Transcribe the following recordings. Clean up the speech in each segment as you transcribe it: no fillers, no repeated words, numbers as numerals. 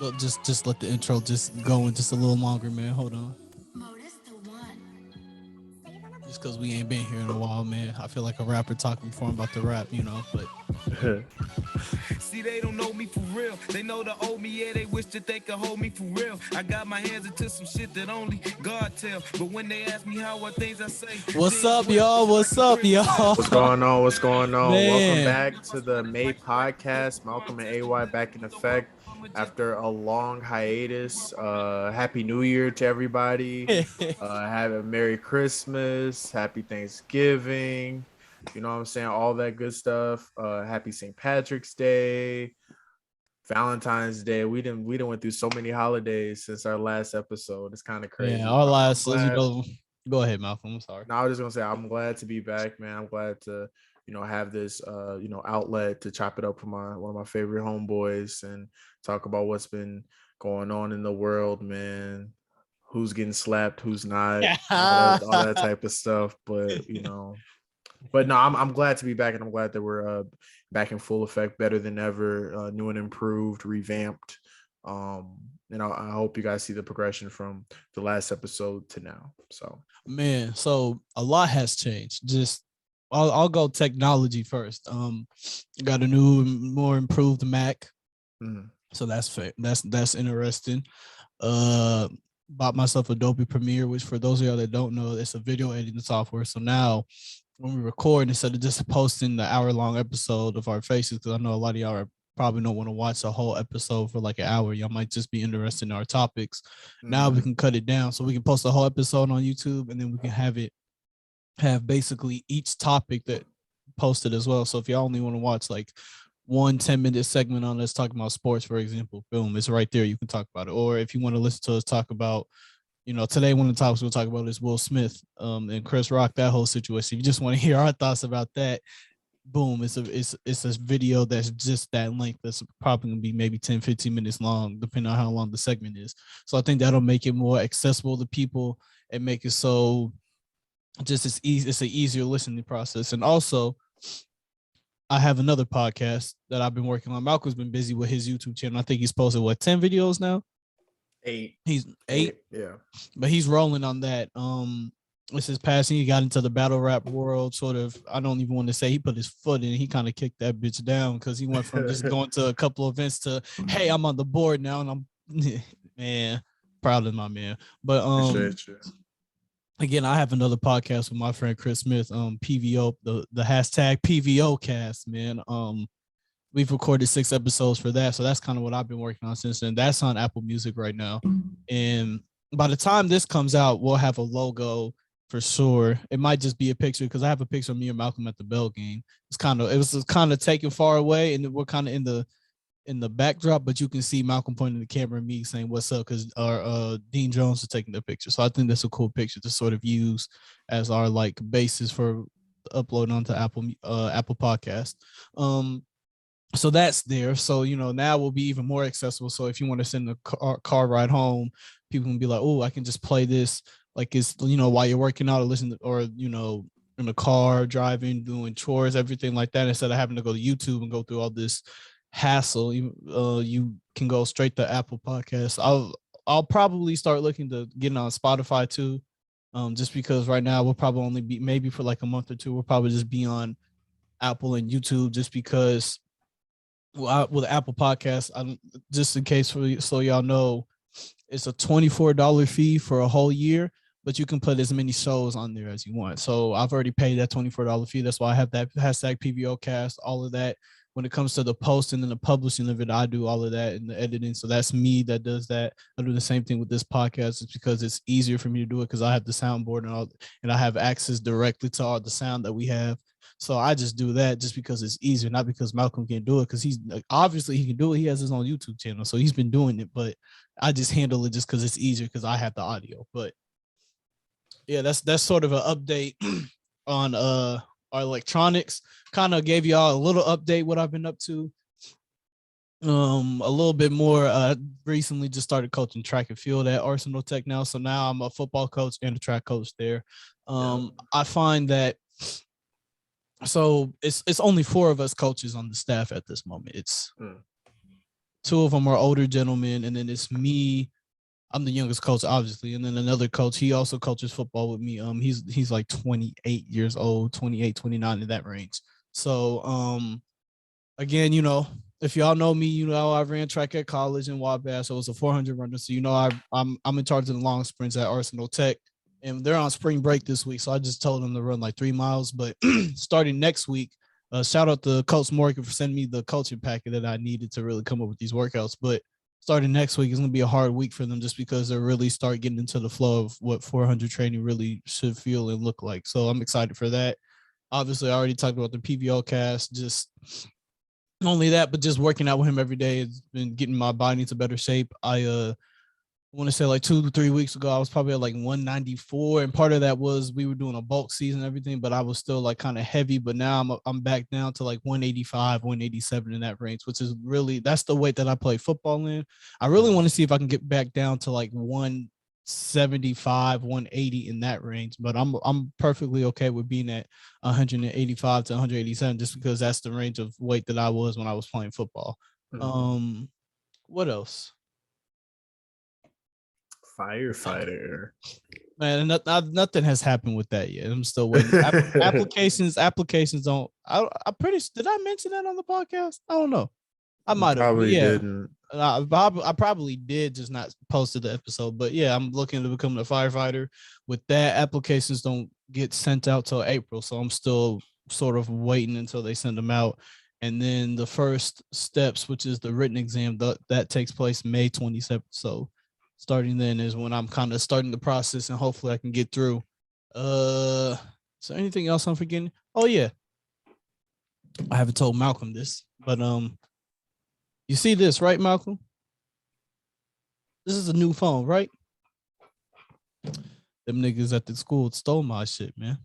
Look, just let the intro just go in just a little longer, man. Hold on. Just because we ain't been here in a while, man. I feel like a rapper talking before I'm about to rap, but See, they don't know me for real. They know the old me, yeah, they wish that they could hold me for real. I got my hands into some shit that only God tell. But when they ask me how are things, I say, what's things up, well, y'all? like What's a up, Christmas y'all? What's present. going on? What's going on? Welcome Man, back to the May podcast. Malcolm and AY back in effect after a long hiatus. Happy New Year to everybody. Have a Merry Christmas, Happy Thanksgiving. You know what I'm saying? All that good stuff. Happy St. Patrick's Day, Valentine's Day. We didn't went through so many holidays since our last episode. It's kind of yeah. crazy, Our but I'm last, glad. go ahead, Malcolm. I'm sorry. No, I was just gonna say I'm glad to be back, man. I'm glad to, have this outlet to chop it up for my one of my favorite homeboys and talk about what's been going on in the world, man. Who's getting slapped, who's not, all that type of stuff. But no, I'm glad to be back, and I'm glad that we're back in full effect, better than ever, new and improved, revamped. I hope you guys see the progression from the last episode to now. So Man, so a lot has changed. Just I'll go technology first. Got a new, more improved Mac, mhm. so that's fair. That's interesting. Uh, Bought myself Adobe Premiere, which for those of y'all that don't know, it's a video editing software. So now when we record, instead of just posting the hour-long episode of our faces, because I know a lot of y'all are probably don't want to watch a whole episode for like an hour. Y'all might just be interested in our topics. Now we Mhm. can cut it down so we can post a whole episode on YouTube, and then we can have basically each topic that posted as well. So if y'all only want to watch like one 10-minute segment on us talking about sports, for example, boom, it's right there. You can talk about it. Or if you want to listen to us talk about, today one of the topics we'll talk about is Will Smith and Chris Rock, that whole situation. If you just want to hear our thoughts about that, boom, it's a video that's just that length. That's probably gonna be maybe 10-15 minutes long, depending on how long the segment is. So I think that'll make it more accessible to people and make it so just as easy. It's an easier listening process. And also, I have another podcast that I've been working on. Malcolm's been busy with his YouTube channel. I think he's posted 10 videos now. Eight. He's eight, Eight. Yeah. but he's rolling on that. This is passing. He got into the battle rap world, sort of. I don't even want to say he put his foot in. He kind of kicked that bitch down because he went from just going to a couple events to, hey, I'm on the board now, and I'm man, proud of my man. But Appreciate you. again, I have another podcast with my friend Chris Smith, PVO, the hashtag PVO cast, man. We've recorded 6 episodes for that. So that's kind of what I've been working on since then. That's on Apple Music right now. And by the time this comes out, we'll have a logo for sure. It might just be a picture because I have a picture of me and Malcolm at the Bell game. It was kind of taken far away, and we're kind of in the backdrop, but you can see Malcolm pointing the camera and me saying what's up because our Dean Jones is taking the picture. So I think that's a cool picture to sort of use as our like basis for uploading onto Apple Podcast. So that's there. So now will be even more accessible. So if you want to send a car ride home, people can be like, oh, I can just play this like it's while you're working out or listen to, or in the car driving, doing chores, everything like that, instead of having to go to YouTube and go through all this hassle. You can go straight to Apple Podcasts. I'll probably start looking to getting on Spotify too. Just because right now we'll probably only be, maybe for like a month or two, we'll probably just be on Apple and YouTube, just because with Apple Podcasts, just in case so y'all know, it's a $24 fee for a whole year, but you can put as many shows on there as you want. So I've already paid that $24 fee. That's why I have that hashtag PVO cast, all of that. When it comes to the posting and the publishing of it, I do all of that and the editing. So that's me that does that. I do the same thing with this podcast. It's because it's easier for me to do it because I have the soundboard and I have access directly to all the sound that we have. So I just do that just because it's easier, not because Malcolm can do it, because he's obviously he can do it. He has his own YouTube channel, so he's been doing it. But I just handle it just because it's easier because I have the audio. But yeah, that's sort of an update on our electronics. Kind of gave y'all a little update what I've been up to. A little bit more. Recently just started coaching track and field at Arsenal Tech now, so now I'm a football coach and a track coach there. I find that. So it's only 4 of us coaches on the staff at this moment. It's two of them are older gentlemen, and then it's me. I'm the youngest coach, obviously, and then another coach. He also coaches football with me. He's like 28 years old, 28, 29 in that range. So, again, if y'all know me, I ran track at college in Wabash. So I was a 400 runner. So I'm in charge of the long sprints at Arsenal Tech, and they're on spring break this week. So I just told them to run like 3 miles. But starting next week, shout out to Coach Morgan for sending me the coaching packet that I needed to really come up with these workouts. But starting next week is going to be a hard week for them just because they really start getting into the flow of what 400 training really should feel and look like. So I'm excited for that. Obviously, I already talked about the PVO cast. Just only that, but just working out with him every day has been getting my body into better shape. I want to say like 2 to 3 weeks ago, I was probably at like 194, and part of that was we were doing a bulk season and everything, but I was still like kind of heavy. But now I'm back down to like 185, 187 in that range, which is really, that's the weight that I play football in. I really want to see if I can get back down to like 175, 180 in that range, but I'm perfectly okay with being at 185 to 187 just because that's the range of weight that I was when I was playing football. What else? Firefighter. Man, nothing has happened with that yet. I'm still waiting. Applications don't. I pretty. Did I mention that on the podcast? I don't know. I might have. Probably Yeah. didn't. I probably did, just not posted the episode. But yeah, I'm looking to become a firefighter. With that, applications don't get sent out till April, so I'm still sort of waiting until they send them out. And then the first steps, which is the written exam, that takes place May 27th. So starting then is when I'm kind of starting the process, and hopefully I can get through. Is there anything else I'm forgetting? Oh yeah, I haven't told Malcolm this, but you see this, right, Malcolm? This is a new phone, right? Them niggas at the school stole my shit, man.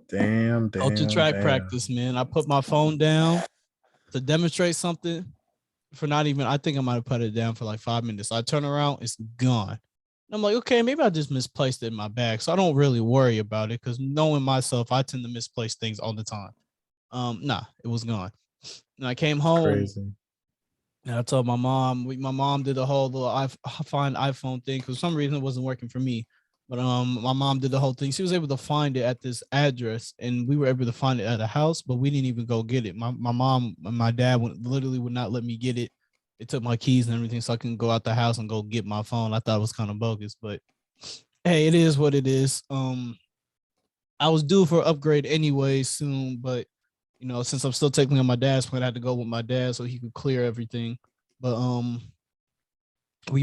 Damn. Go to track practice, man. I put my phone down to demonstrate something for not even, I think I might have put it down for like 5 minutes. I turn around, it's gone. And I'm like, okay, maybe I just misplaced it in my bag. So I don't really worry about it because knowing myself, I tend to misplace things all the time. Nah, it was gone. And I came home. Crazy. And I told my mom, my mom did the whole little find iPhone thing. For some reason, it wasn't working for me. But my mom did the whole thing. She was able to find it at this address, and we were able to find it at a house, but we didn't even go get it. My mom and my dad literally would not let me get it. They took my keys and everything, so I can go out the house and go get my phone. I thought it was kind of bogus, but hey, it is what it is. I was due for an upgrade anyway soon, but since I'm still technically on my dad's plan, I had to go with my dad so he could clear everything. But I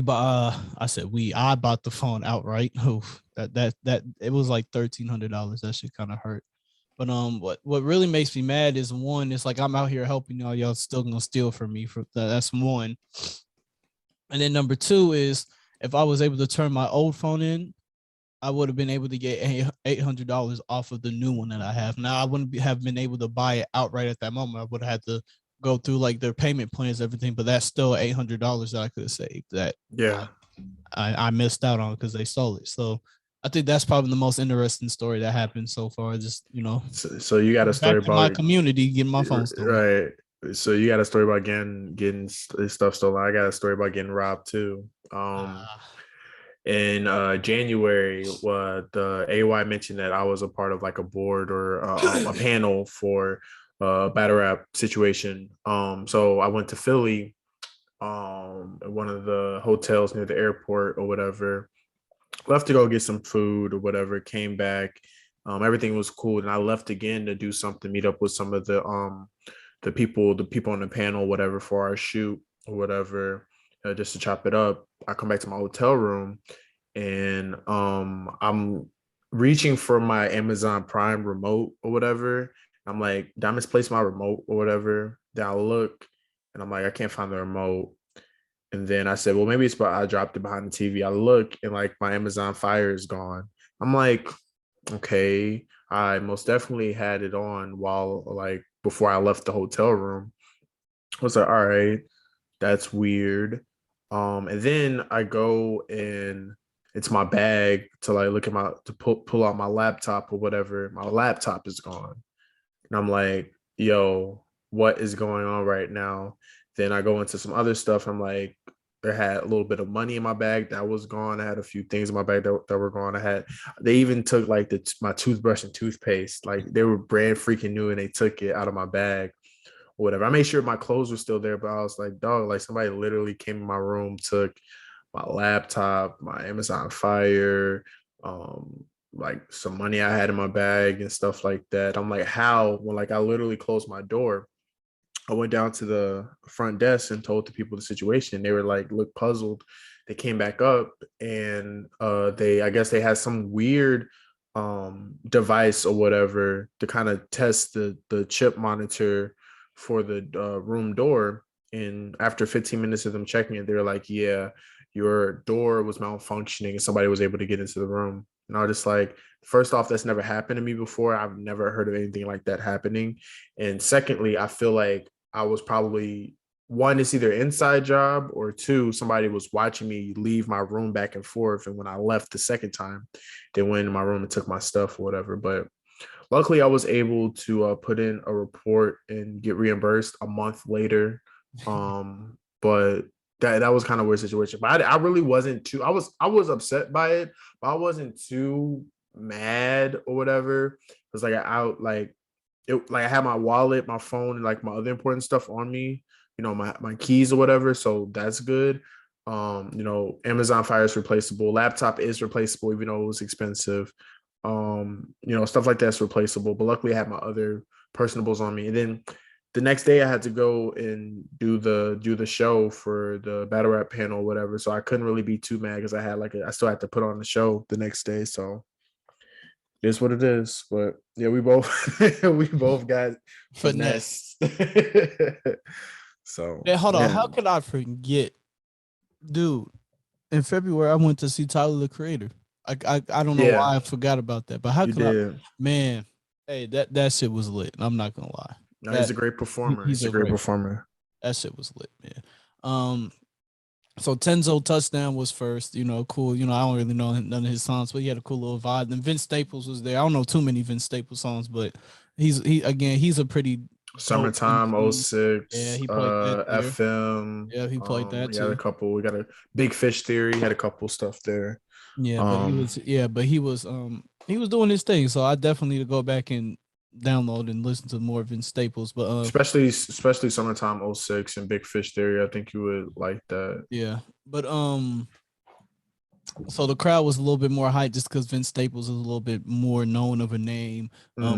bought the phone outright. Oh, that it was like $1,300. That shit kind of hurt. But what really makes me mad is, one, it's like I'm out here helping y'all still gonna steal from me. That's one. And then number two is, if I was able to turn my old phone in, I would have been able to get $800 off of the new one that I have. Now, I wouldn't have been able to buy it outright at that moment. I would have had to go through like their payment plans, everything, but that's still $800 that I could have saved that I missed out on because they stole it. So I think that's probably the most interesting story that happened so far. Just, so you got a story about my community getting my phone stolen. Right. So you got a story about getting stuff stolen. I got a story about getting robbed too. In January, the AY mentioned that I was a part of like a board or a panel for a battle rap situation. So I went to Philly, one of the hotels near the airport or whatever. Left to go get some food or whatever. Came back, everything was cool, and I left again to do something, meet up with some of the people on the panel, whatever, for our shoot or whatever. Just to chop it up. I come back to my hotel room, and I'm reaching for my Amazon Prime remote or whatever. I'm like, did I misplace my remote or whatever? Then I look, and I'm like, I can't find the remote. And then I said, well, maybe I dropped it behind the TV. I look, and like my Amazon Fire is gone. I'm like, okay, I most definitely had it on before I left the hotel room. I was like, all right, that's weird. And then I go and it's my bag to like look at pull out my laptop or whatever. My laptop is gone. And I'm like, yo, what is going on right now? Then I go into some other stuff. I'm like, I had a little bit of money in my bag that was gone. I had a few things in my bag that were gone. They even took like my toothbrush and toothpaste. Like they were brand freaking new and they took it out of my bag or whatever. I made sure my clothes were still there, but I was like, dog, like somebody literally came in my room, took my laptop, my Amazon Fire, like some money I had in my bag and stuff like that. I'm like, how? When like I literally closed my door, I went down to the front desk and told the people the situation. They were like, look puzzled. They came back up and I guess they had some weird device or whatever to kind of test the chip monitor for the room door. And after 15 minutes of them checking it, they were like, yeah, your door was malfunctioning and somebody was able to get into the room. And I was just like, first off, that's never happened to me before. I've never heard of anything like that happening. And secondly, I feel like I was probably one, it's either inside job, or two, somebody was watching me leave my room back and forth. And when I left the second time, they went in my room and took my stuff or whatever. But luckily, I was able to put in a report and get reimbursed a month later. But that was kind of a weird situation. But I really wasn't too. I was upset by it, but I wasn't too mad or whatever. Because like I had my wallet, my phone, and like my other important stuff on me. You know, my keys or whatever. So that's good. You know, Amazon Fire is replaceable. Laptop is replaceable, even though it was expensive. You know, stuff like that's replaceable. But luckily I had my other personables on me. And then the next day I had to go and do the show for the battle rap panel or whatever. So I couldn't really be too mad because I still had to put on the show the next day. So it is what it is. But yeah, we both we both got finesse. So yeah, hold on. How could I forget, dude? In February, I went to see Tyler the Creator. I don't know why I forgot about that, but how could I? Man, hey, that shit was lit. I'm not gonna lie. No, he's a great performer. He's a great performer. That shit was lit, man. So Tenzo Touchdown was first, you know, cool. You know, I don't really know none of his songs, but he had a cool little vibe. Then Vince Staples was there. I don't know too many Vince Staples songs, but he's a pretty Summertime 06. Yeah, he played that there. FM. Yeah, he played that too. He had a couple. We got a Big Fish Theory. He had a couple stuff there. Yeah, but he was doing his thing. So I definitely need to go back and download and listen to more Vince Staples. But especially Summertime 06 and Big Fish Theory. I think you would like that. Yeah. But so the crowd was a little bit more hyped just because Vince Staples is a little bit more known of a name.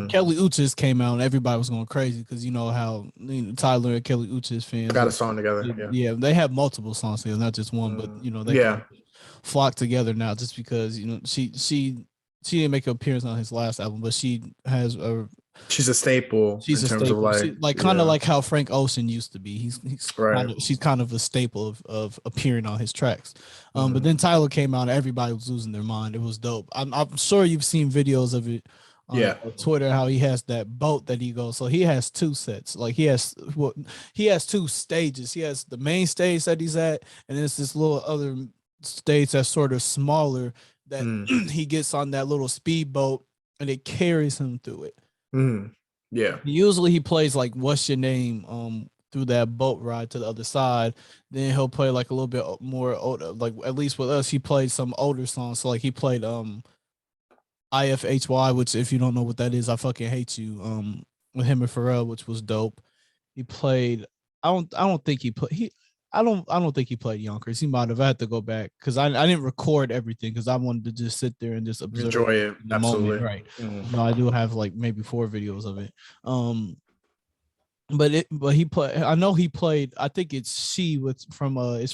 Kelly Uchis came out and everybody was going crazy because you know how Tyler and Kelly Uchis fans got a song together. Yeah, they have multiple songs together, not just one, but you know they flock together now just because you know she didn't make an appearance on his last album, but she has she's a staple. She's a staple. Kind of like how Frank Ocean used to be. She's kind of a staple of appearing on his tracks. But then Tyler came out and everybody was losing their mind. It was dope. I'm sure you've seen videos of it on Twitter, how he has that boat that he goes. So he has two sets. Like he has two stages. He has the main stage that he's at, and there's this little other stage that's sort of smaller that he gets on that little speedboat and it carries him through it. Yeah. Usually he plays like "What's Your Name" through that boat ride to the other side. Then he'll play like a little bit more older. Like at least with us, he played some older songs. So like he played IFHY, which if you don't know what that is, I fucking hate you. With him and Pharrell, which was dope. He played. I don't think he played Yonkers. He might have. I had to go back because I didn't record everything because I wanted to just sit there and just observe, enjoy it. Absolutely, moment, right? No, I do have like maybe 4 videos of it. But he played. I know he played. I think it's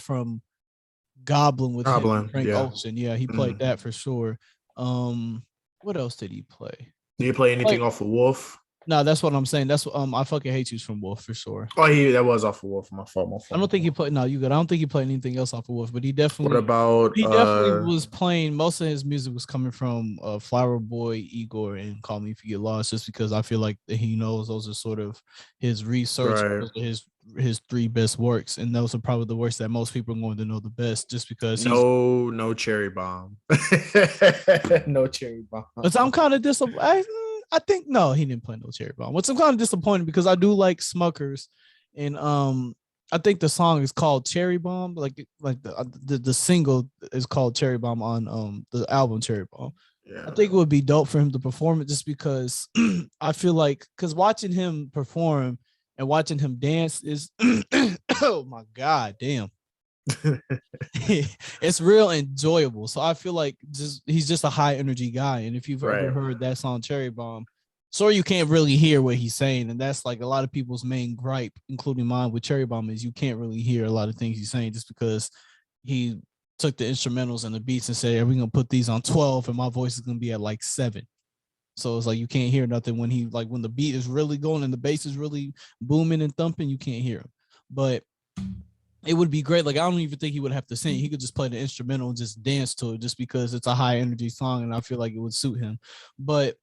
from Goblin with Frank Ocean. Yeah, he played that for sure. What else did he play? Did he play anything off of Wolf? No, that's what I'm saying. That's what I fucking hate you from Wolf for sure. Oh, that was off of Wolf. My fault. I don't think he played. No, you good. I don't think he played anything else off of Wolf, but he definitely. What about? He definitely was playing. Most of his music was coming from Flower Boy, Igor, and Call Me If You Get Lost. Just because I feel like he knows those are sort of his research, those are his 3 best works, and those are probably the works that most people are going to know the best. Just because no Cherry Bomb, no Cherry Bomb. But I'm kind of disappointed. I think no, he didn't play no Cherry Bomb. Which I'm kind of disappointed because I do like Smuckers, and I think the song is called Cherry Bomb. Like the single is called Cherry Bomb on the album Cherry Bomb. I Yeah. think it would be dope for him to perform it just because I feel like because watching him perform and watching him dance is oh my god damn. It's real enjoyable. So I feel like he's just a high energy guy. And if you've ever Right. heard that song Cherry Bomb, so you can't really hear what he's saying. And that's like a lot of people's main gripe, including mine with Cherry Bomb, is you can't really hear a lot of things he's saying just because he took the instrumentals and the beats and said, we're gonna put these on 12 and my voice is gonna be at like 7. So it's like you can't hear nothing when when the beat is really going and the bass is really booming and thumping, you can't hear him. But it would be great. Like I don't even think he would have to sing. He could just play the instrumental and just dance to it just because it's a high energy song and I feel like it would suit him. But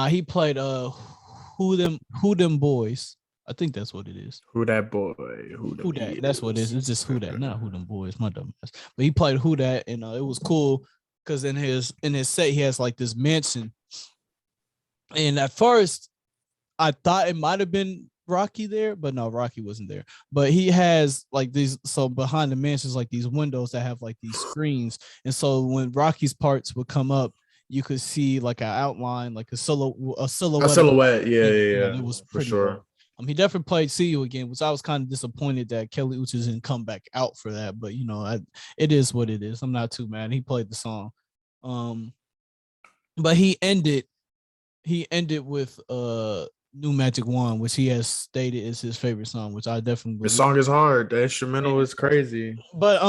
he played Who Them Boys. I think that's what it is. Who That Boy? Who That? That's what it is. It's just Who That, not Who Them Boys. My dumb ass. But he played Who That, and it was cool because in his set he has like this mansion. And at first, I thought it might have been Rocky there, but no, Rocky wasn't there. But he has like these, so behind the mansion is like these windows that have like these screens, and so when Rocky's parts would come up, you could see like an outline, like a silhouette. A silhouette, yeah. It was for pretty sure. dope. He definitely played "See You Again," which I was kind of disappointed that Kelly Uchis didn't come back out for that. But it is what it is. I'm not too mad. He played the song, but he ended with New Magic Wand, which he has stated is his favorite song, which I definitely believe. The song is hard. The instrumental is crazy. But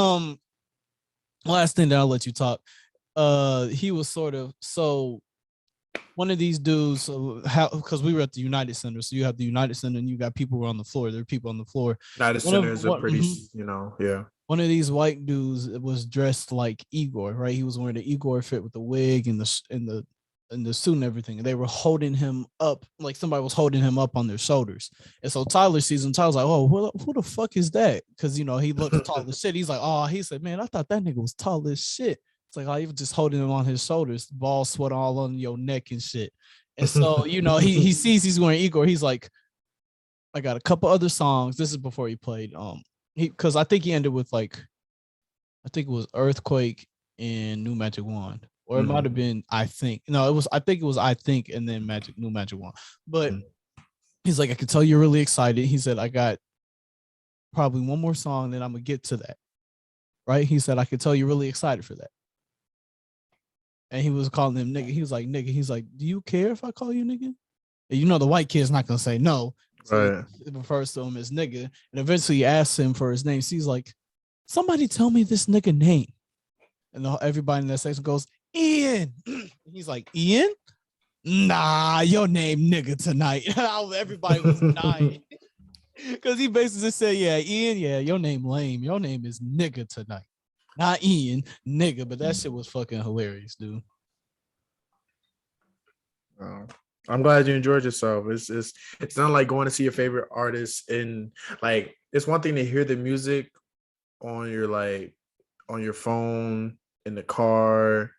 last thing that I'll let you talk. He was sort of one of these dudes, because we were at the United Center, so you have the United Center and you got people who are on the floor. There are people on the floor. United Centers are pretty, yeah. One of these white dudes was dressed like Igor, right? He was wearing the Igor fit with the wig and the suit and everything. And they were holding him up, like somebody was holding him up on their shoulders. And so Tyler sees him. Tyler's like, "Oh, who the fuck is that?" Because he looks tall as shit. He's like, "Oh," he said, "Man, I thought that nigga was tall as shit." It's like, he was just holding him on his shoulders, ball sweat all on your neck and shit. And so, he sees he's wearing Igor. He's like, I got a couple other songs. This is before he played. Because I think he ended with I think it was Earthquake and New Magic Wand. Or it might have been, I think it was and then New Magic Wand. But he's like, I can tell you're really excited. He said, I got probably one more song, then I'm gonna get to that. Right? He said, I can tell you're really excited for that. And he was calling him nigga. He was like, nigga. He's like, do you care if I call you nigga? And the white kid's not gonna say no. So it refers to him as nigga. And eventually he asks him for his name. So he's like, somebody tell me this nigga name. And everybody in that section goes, Ian. He's like, Ian? Nah, your name nigga tonight. Everybody was dying. Because he basically said, yeah, Ian, yeah, your name lame. Your name is nigga tonight. Not Ian, nigga, but that shit was fucking hilarious, dude. I'm glad you enjoyed yourself. It's not like going to see your favorite artist and like it's one thing to hear the music on your phone, in the car,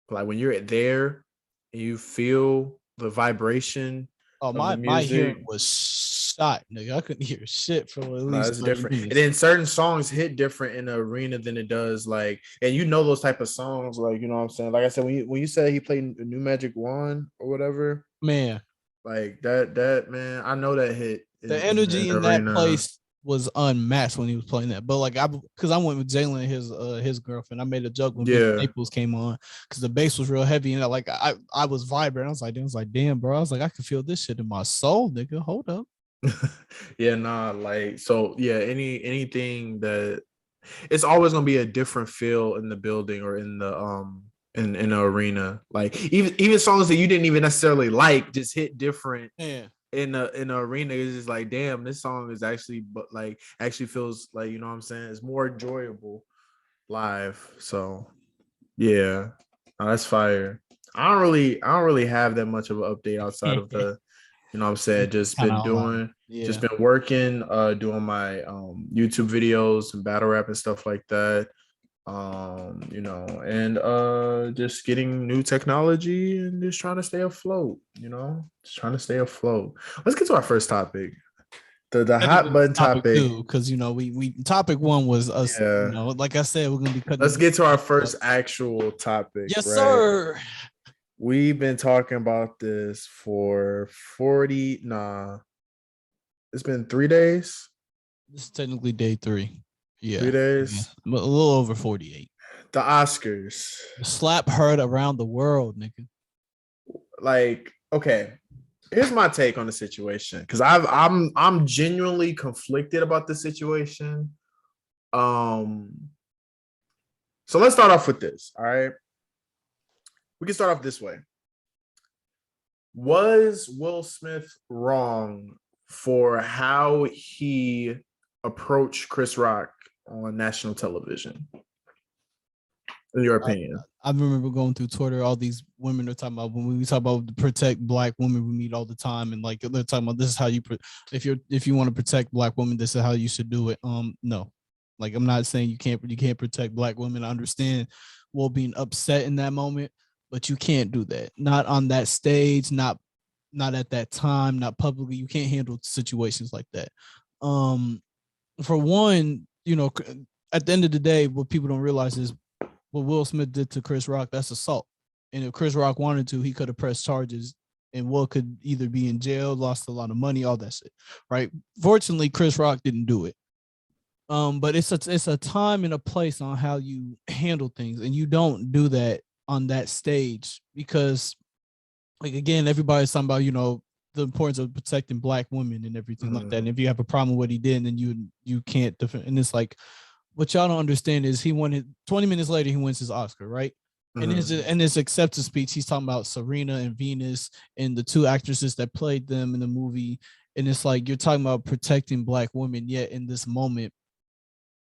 like when you're there and you feel the vibration. Oh, my hearing was shot, nigga. I couldn't hear shit for at least it's different. Minutes. And then certain songs hit different in the arena than it does and those type of songs, like, you know what I'm saying? Like I said, when you said he played New Magic Wand or whatever, man, like that man, I know that hit. The energy in that place was unmatched when he was playing that. But because I went with Jalen and his girlfriend, I made a joke when Staples came on because the bass was real heavy and I was vibrant. I was like, damn, bro. I was like, I can feel this shit in my soul, nigga. Hold up. Anything that it's always gonna be a different feel in the building or in the in the arena. Like even songs that you didn't even necessarily like just hit different. Yeah. In the arena, it's just like, damn, this song is actually feels like, you know what I'm saying, it's more enjoyable live. So yeah, that's fire. I don't really have that much of an update outside of the, you know what I'm saying, just been working, doing my YouTube videos and battle rap and stuff like that. And just getting new technology and just trying to stay afloat, Let's get to our first topic. the hot button topic. Two, because we topic one was us. Yeah. Like I said, we're gonna be cutting. Let's get to our first actual topic. Yes, right? sir. We've been talking about this for 40. It's been 3 days. This is technically day 3. Yeah, 3 days. Yeah. A little over 48. The Oscars. The slap heard around the world, nigga. Like, okay, here's my take on the situation, because I'm genuinely conflicted about the situation. So let's start off with this. All right, we can start off this way. Was Will Smith wrong for how he approached Chris Rock on national television, in your opinion? I remember going through Twitter, all these women are talking about, when we talk about protect Black women, we meet all the time, and like they're talking about, this is how you if you want to protect Black women, this is how you should do it. No, like, I'm not saying you can't protect Black women. I understand Will being upset in that moment, but you can't do that. Not on that stage, not at that time, not publicly. You can't handle situations like that. For one, at the end of the day, what people don't realize is what Will Smith did to Chris Rock, that's assault. And if Chris Rock wanted to, he could have pressed charges, and Will could either be in jail, lost a lot of money, all that shit, right? Fortunately, Chris Rock didn't do it. But it's a time and a place on how you handle things, and you don't do that on that stage, because, like, again, everybody's talking about, the importance of protecting Black women and everything like that. And if you have a problem with what he did, then you can't defend. And it's like, what y'all don't understand is he won it 20 minutes later, he wins his Oscar, right? And in his acceptance speech, he's talking about Serena and Venus and the 2 actresses that played them in the movie. And it's like, you're talking about protecting Black women, yet in this moment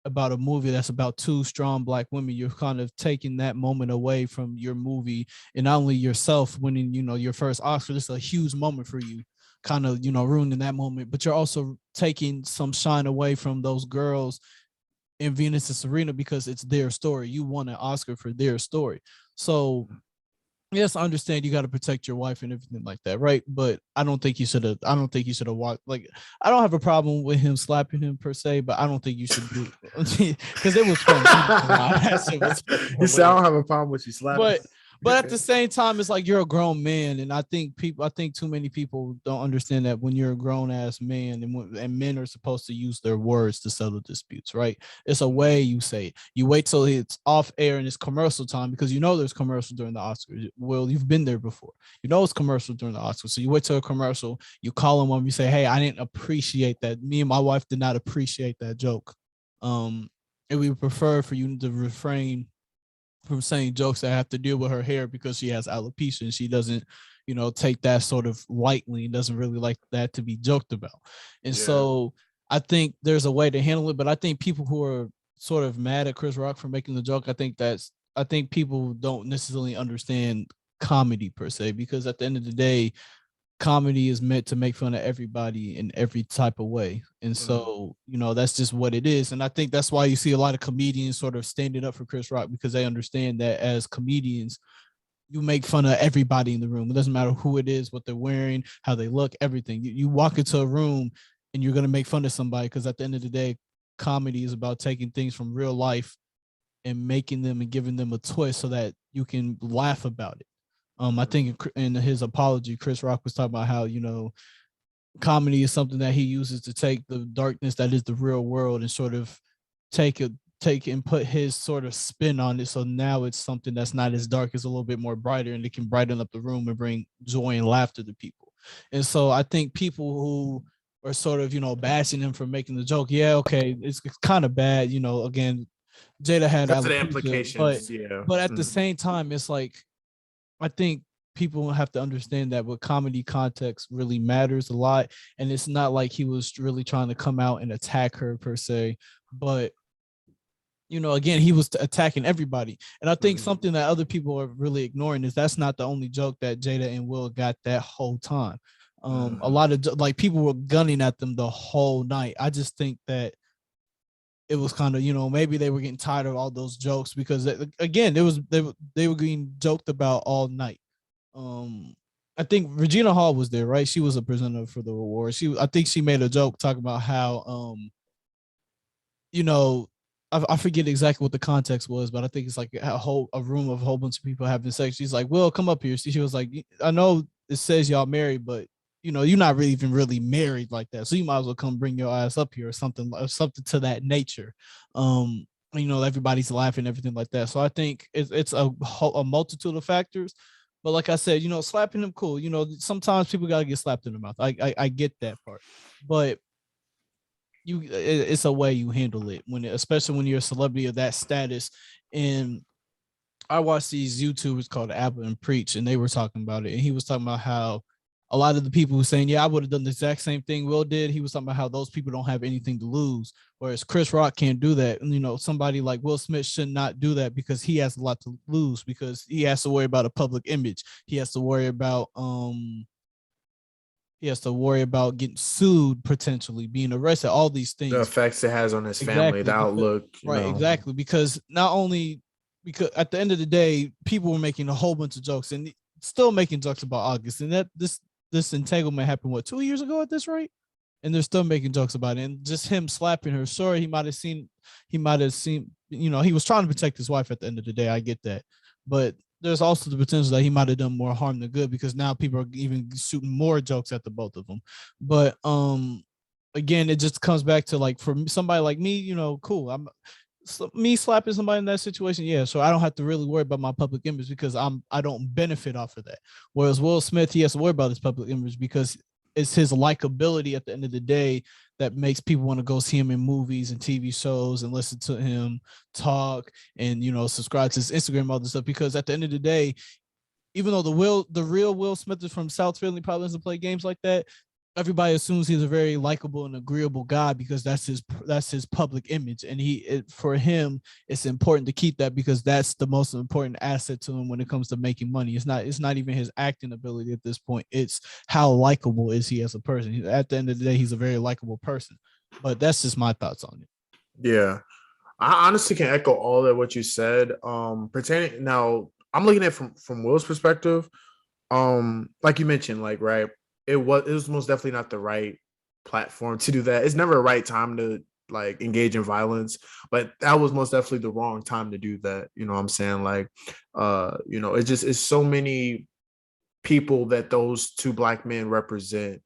about a movie that's about 2 strong Black women, you're kind of taking that moment away from your movie, and not only yourself winning, your first Oscar. This is a huge moment for you, kind of, ruining that moment, but you're also taking some shine away from those girls in Venus and Serena, because it's their story. You won an Oscar for their story. So yes, I understand you got to protect your wife and everything like that, right? But I don't think you should have walked. Like, I don't have a problem with him slapping him per se, but I don't think you should do it, because it was fun. You said I don't have a problem with you slapping. But at the same time, it's like, you're a grown man, and I think too many people don't understand that when you're a grown ass man, and men are supposed to use their words to settle disputes, right? It's a way you say it. You wait till it's off air and it's commercial time, because there's commercial during the Oscars. Well, you've been there before. It's commercial during the Oscars, so you wait till a commercial. You call them up, you say, "Hey, I didn't appreciate that. Me and my wife did not appreciate that joke. And we would prefer for you to refrain from saying jokes that have to deal with her hair, because she has alopecia and she doesn't, take that sort of lightly, and doesn't really like that to be joked about." And so I think there's a way to handle it, but I think people who are sort of mad at Chris Rock for making the joke, I think people don't necessarily understand comedy per se, because at the end of the day, comedy is meant to make fun of everybody in every type of way. And so, that's just what it is. And I think that's why you see a lot of comedians sort of standing up for Chris Rock, because they understand that as comedians, you make fun of everybody in the room. It doesn't matter who it is, what they're wearing, how they look, everything. You walk into a room and you're going to make fun of somebody, because at the end of the day, comedy is about taking things from real life and making them and giving them a twist so that you can laugh about it. I think in his apology, Chris Rock was talking about how, comedy is something that he uses to take the darkness that is the real world and sort of take and put his sort of spin on it. So now it's something that's not as dark, it's a little bit more brighter, and it can brighten up the room and bring joy and laughter to people. And so I think people who are sort of, bashing him for making the joke, okay, it's kind of bad. Again, Jada had the implications, but at the same time, it's like, I think people have to understand that what comedy context really matters a lot. And it's not like he was really trying to come out and attack her per se, but again, he was attacking everybody. And I think something that other people are really ignoring is that's not the only joke that Jada and Will got that whole time. A lot of people were gunning at them the whole night. I just think that it was kind of, maybe they were getting tired of all those jokes, because again, they were getting joked about all night. I think Regina Hall was there, right? She was a presenter for the award. I think she made a joke talking about how, you know, I forget exactly what the context was, but I think it's like a room of a whole bunch of people having sex. She's like, "Will, come up here." She was like, "I know it says y'all married, but you're not really even really married like that. So you might as well come bring your ass up here or something to that nature." Everybody's laughing, everything like that. So I think it's a multitude of factors. But like I said, slapping them cool. Sometimes people gotta get slapped in the mouth. I get that part, but it's a way you handle it especially when you're a celebrity of that status. And I watched these YouTubers called Apple and Preach, and they were talking about it. And he was talking about how a lot of the people were saying, "Yeah, I would have done the exact same thing Will did." He was talking about how those people don't have anything to lose, whereas Chris Rock can't do that. And somebody like Will Smith should not do that because he has a lot to lose, because he has to worry about a public image. He has to worry about getting sued, potentially being arrested, all these The things. effects it has on his family, the Exactly. outlook, Right, exactly. Because not only because at the end of the day, people were making a whole bunch of jokes and still making jokes about August. And that this entanglement happened 2 years ago at this rate? And they're still making jokes about it. And just him slapping her, sure, he might have seen, he was trying to protect his wife at the end of the day. I get that. But there's also the potential that he might have done more harm than good, because now people are even shooting more jokes at the both of them. But again, it just comes back to, like, for somebody like me, cool. Me slapping somebody in that situation, yeah. So I don't have to really worry about my public image because I don't benefit off of that. Whereas Will Smith, he has to worry about his public image because it's his likability at the end of the day that makes people want to go see him in movies and TV shows and listen to him talk and subscribe to his Instagram, all this stuff. Because at the end of the day, even though the real Will Smith is from South Philly, probably doesn't play games like that, everybody assumes he's a very likable and agreeable guy because that's his public image. And for him, it's important to keep that because that's the most important asset to him when it comes to making money. It's not even his acting ability at this point. It's how likable is he as a person. At the end of the day, he's a very likable person. But that's just my thoughts on it. Yeah. I honestly can echo all of what you said. Pertaining now, I'm looking at it from Will's perspective. Like you mentioned, like, right, it was most definitely not the right platform to do that. It's never a right time to like engage in violence, but that was most definitely the wrong time to do that. You know what I'm saying? Like, it's so many people that those two black men represent,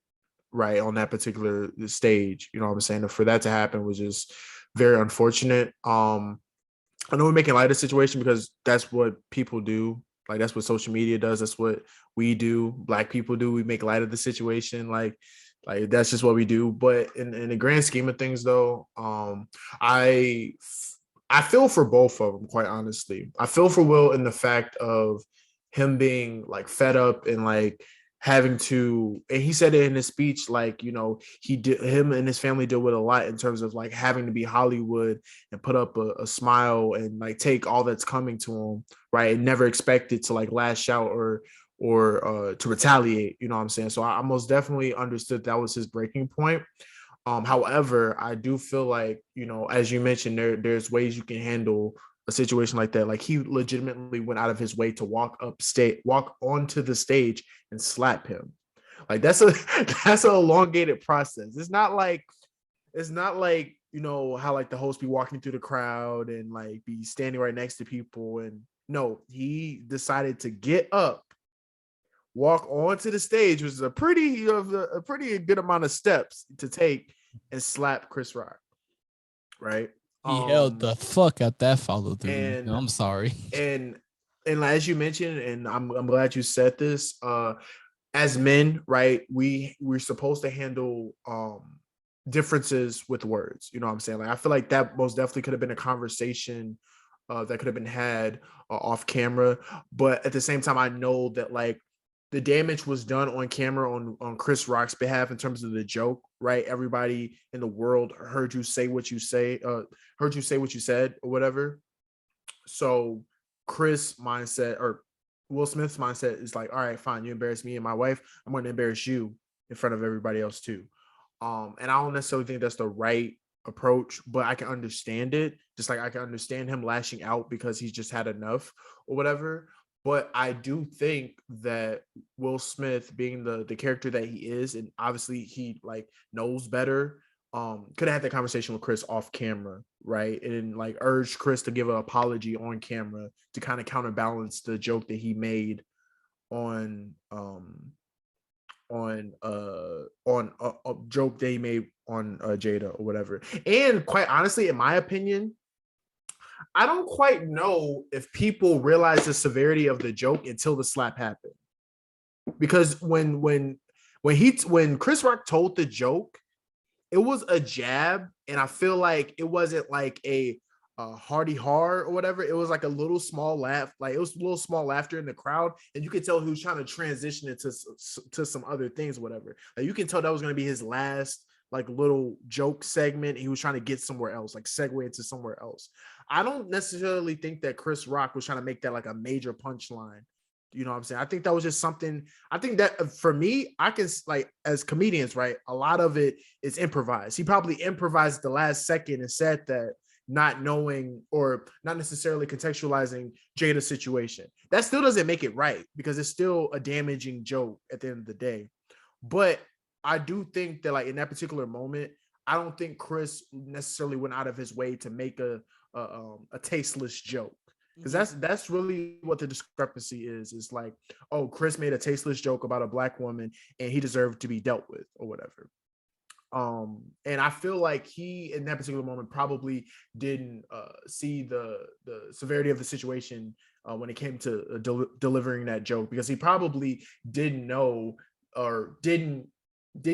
right, on that particular stage. You know what I'm saying? For that to happen was just very unfortunate. I know we're making light of the situation because that's what people do. Like, that's what social media does. That's what we do. Black people do. We make light of the situation. Like that's just what we do. But in the grand scheme of things, though, I I feel for both of them. Quite honestly, I feel for Will in the fact of him being like fed up and like having to, and he said it in his speech, like, him and his family deal with a lot in terms of like having to be Hollywood and put up a smile and like take all that's coming to him, right, and never expected to like lash out or to retaliate. You know what I'm saying? So I most definitely understood that was his breaking point. However, I do feel like, as you mentioned, there's ways you can handle a situation like that. Like, he legitimately went out of his way to walk onto the stage and slap him. Like, that's a that's an elongated process. It's not like how like the host be walking through the crowd and like be standing right next to people. And no, he decided to get up, walk onto the stage, which is a pretty good amount of steps to take, and slap Chris Rock, right? He held the fuck out that follow through. And I'm sorry. and as you mentioned, and I'm glad you said this, as men, right, we're supposed to handle differences with words. You know what I'm saying? Like, I feel like that most definitely could have been a conversation that could have been had off camera. But at the same time, I know that like the damage was done on camera on Chris Rock's behalf in terms of the joke, right? Everybody in the world heard you say what you said or whatever. So Chris mindset, or Will Smith's mindset, is like, all right, fine, you embarrass me and my wife, I'm going to embarrass you in front of everybody else too. And I don't necessarily think that's the right approach, but I can understand it. Just like I can understand him lashing out because he's just had enough or whatever. But I do think that Will Smith, being the character that he is, and obviously he like knows better, could have had that conversation with Chris off camera, right? And like urged Chris to give an apology on camera to kind of counterbalance the joke that he made on a joke they made on Jada or whatever. And quite honestly, in my opinion, I don't quite know if people realize the severity of the joke until the slap happened. Because when Chris Rock told the joke, it was a jab, and I feel like it wasn't like a hearty har or whatever. It was like a little small laugh, like it was a little small laughter in the crowd, and you could tell he was trying to transition it to some other things, whatever. Like you can tell that was going to be his last like little joke segment. He was trying to get somewhere else, like segue into somewhere else. I don't necessarily think that Chris Rock was trying to make that like a major punchline. You know what I'm saying? I think that was just something. I think that for me, I can like as comedians, right? A lot of it is improvised. He probably improvised the last second and said that, not knowing or not necessarily contextualizing Jada's situation. That still doesn't make it right because it's still a damaging joke at the end of the day. But I do think that like in that particular moment, I don't think Chris necessarily went out of his way to make a tasteless joke. Because that's really what the discrepancy is. It's like, oh, Chris made a tasteless joke about a black woman and he deserved to be dealt with or whatever. And I feel like he in that particular moment probably didn't see the severity of the situation when it came to delivering that joke, because he probably didn't know or didn't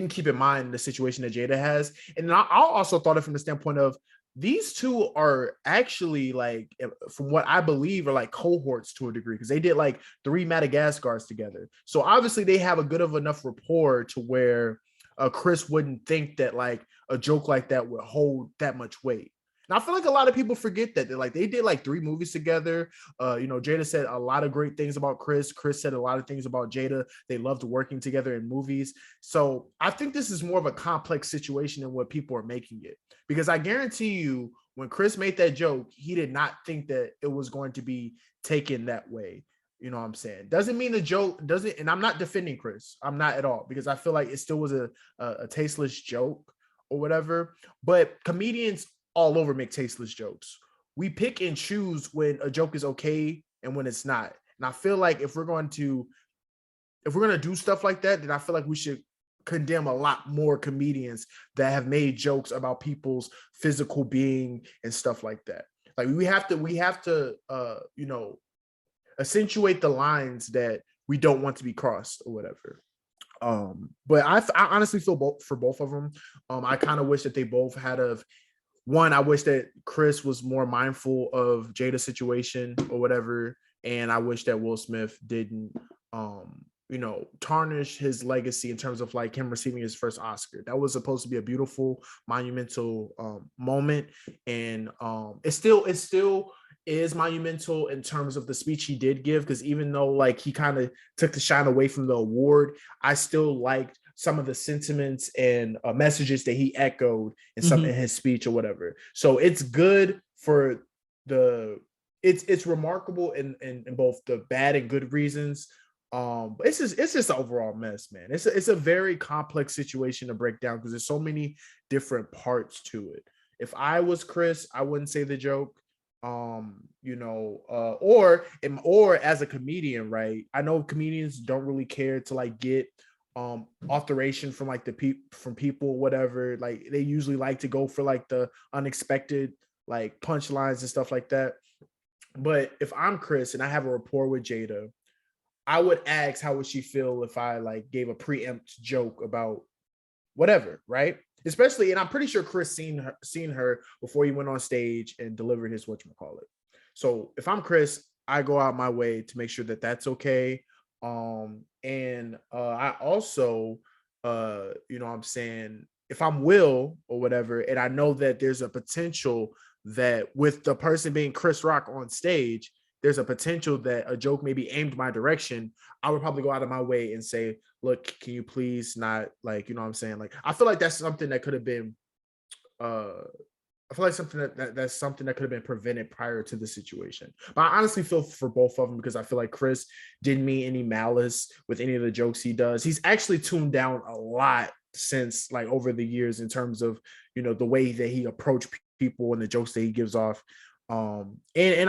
keep in mind the situation that Jada has. And I also thought it from the standpoint of these two are actually like, from what I believe, are like cohorts to a degree, because they did like 3 Madagascars together. So obviously they have a good of enough rapport to where Chris wouldn't think that like a joke like that would hold that much weight. And I feel like a lot of people forget that they did like 3 movies together. Jada said a lot of great things about Chris. Chris said a lot of things about Jada. They loved working together in movies. So I think this is more of a complex situation than what people are making it. Because I guarantee you, when Chris made that joke, he did not think that it was going to be taken that way. You know what I'm saying? Doesn't mean the joke doesn't, and I'm not defending Chris. I'm not at all, because I feel like it still was a tasteless joke or whatever. But comedians all over make tasteless jokes. We pick and choose when a joke is okay and when it's not. And I feel like if we're going to do stuff like that, then I feel like we should condemn a lot more comedians that have made jokes about people's physical being and stuff like that. Like we have to accentuate the lines that we don't want to be crossed or whatever. But I honestly feel for both of them. I kind of wish that they both had one. I wish that Chris was more mindful of Jada's situation or whatever, and I wish that Will Smith didn't tarnish his legacy in terms of like him receiving his first Oscar. That was supposed to be a beautiful, monumental moment, and it still is monumental in terms of the speech he did give, because even though like he kind of took the shine away from the award, I still liked some of the sentiments and messages that he echoed in some in his speech or whatever. So it's good for it's remarkable in both the bad and good reasons. But it's just an overall mess, man. It's a very complex situation to break down because there's so many different parts to it. If I was Chris, I wouldn't say the joke. Or as a comedian, right? I know comedians don't really care to like get alteration from like from people, whatever. Like they usually like to go for like the unexpected like punchlines and stuff like that. But if I'm Chris and I have a rapport with Jada, I would ask how would she feel if I like gave a preempt joke about whatever, right? Especially, and I'm pretty sure Chris seen her before he went on stage and delivered his whatchamacallit. So if I'm Chris, I go out my way to make sure that that's okay. I also, what I'm saying, if I'm Will or whatever, and I know that there's a potential that with the person being Chris Rock on stage, there's a potential that a joke may be aimed my direction, I would probably go out of my way and say, look, can you please not, like, you know what I'm saying? Like, I feel like that's something that could have been I feel like that's something that could have been prevented prior to the situation. But I honestly feel for both of them because I feel like Chris didn't mean any malice with any of the jokes he does. He's actually tuned down a lot since like over the years in terms of, you know, the way that he approached people and the jokes that he gives off. And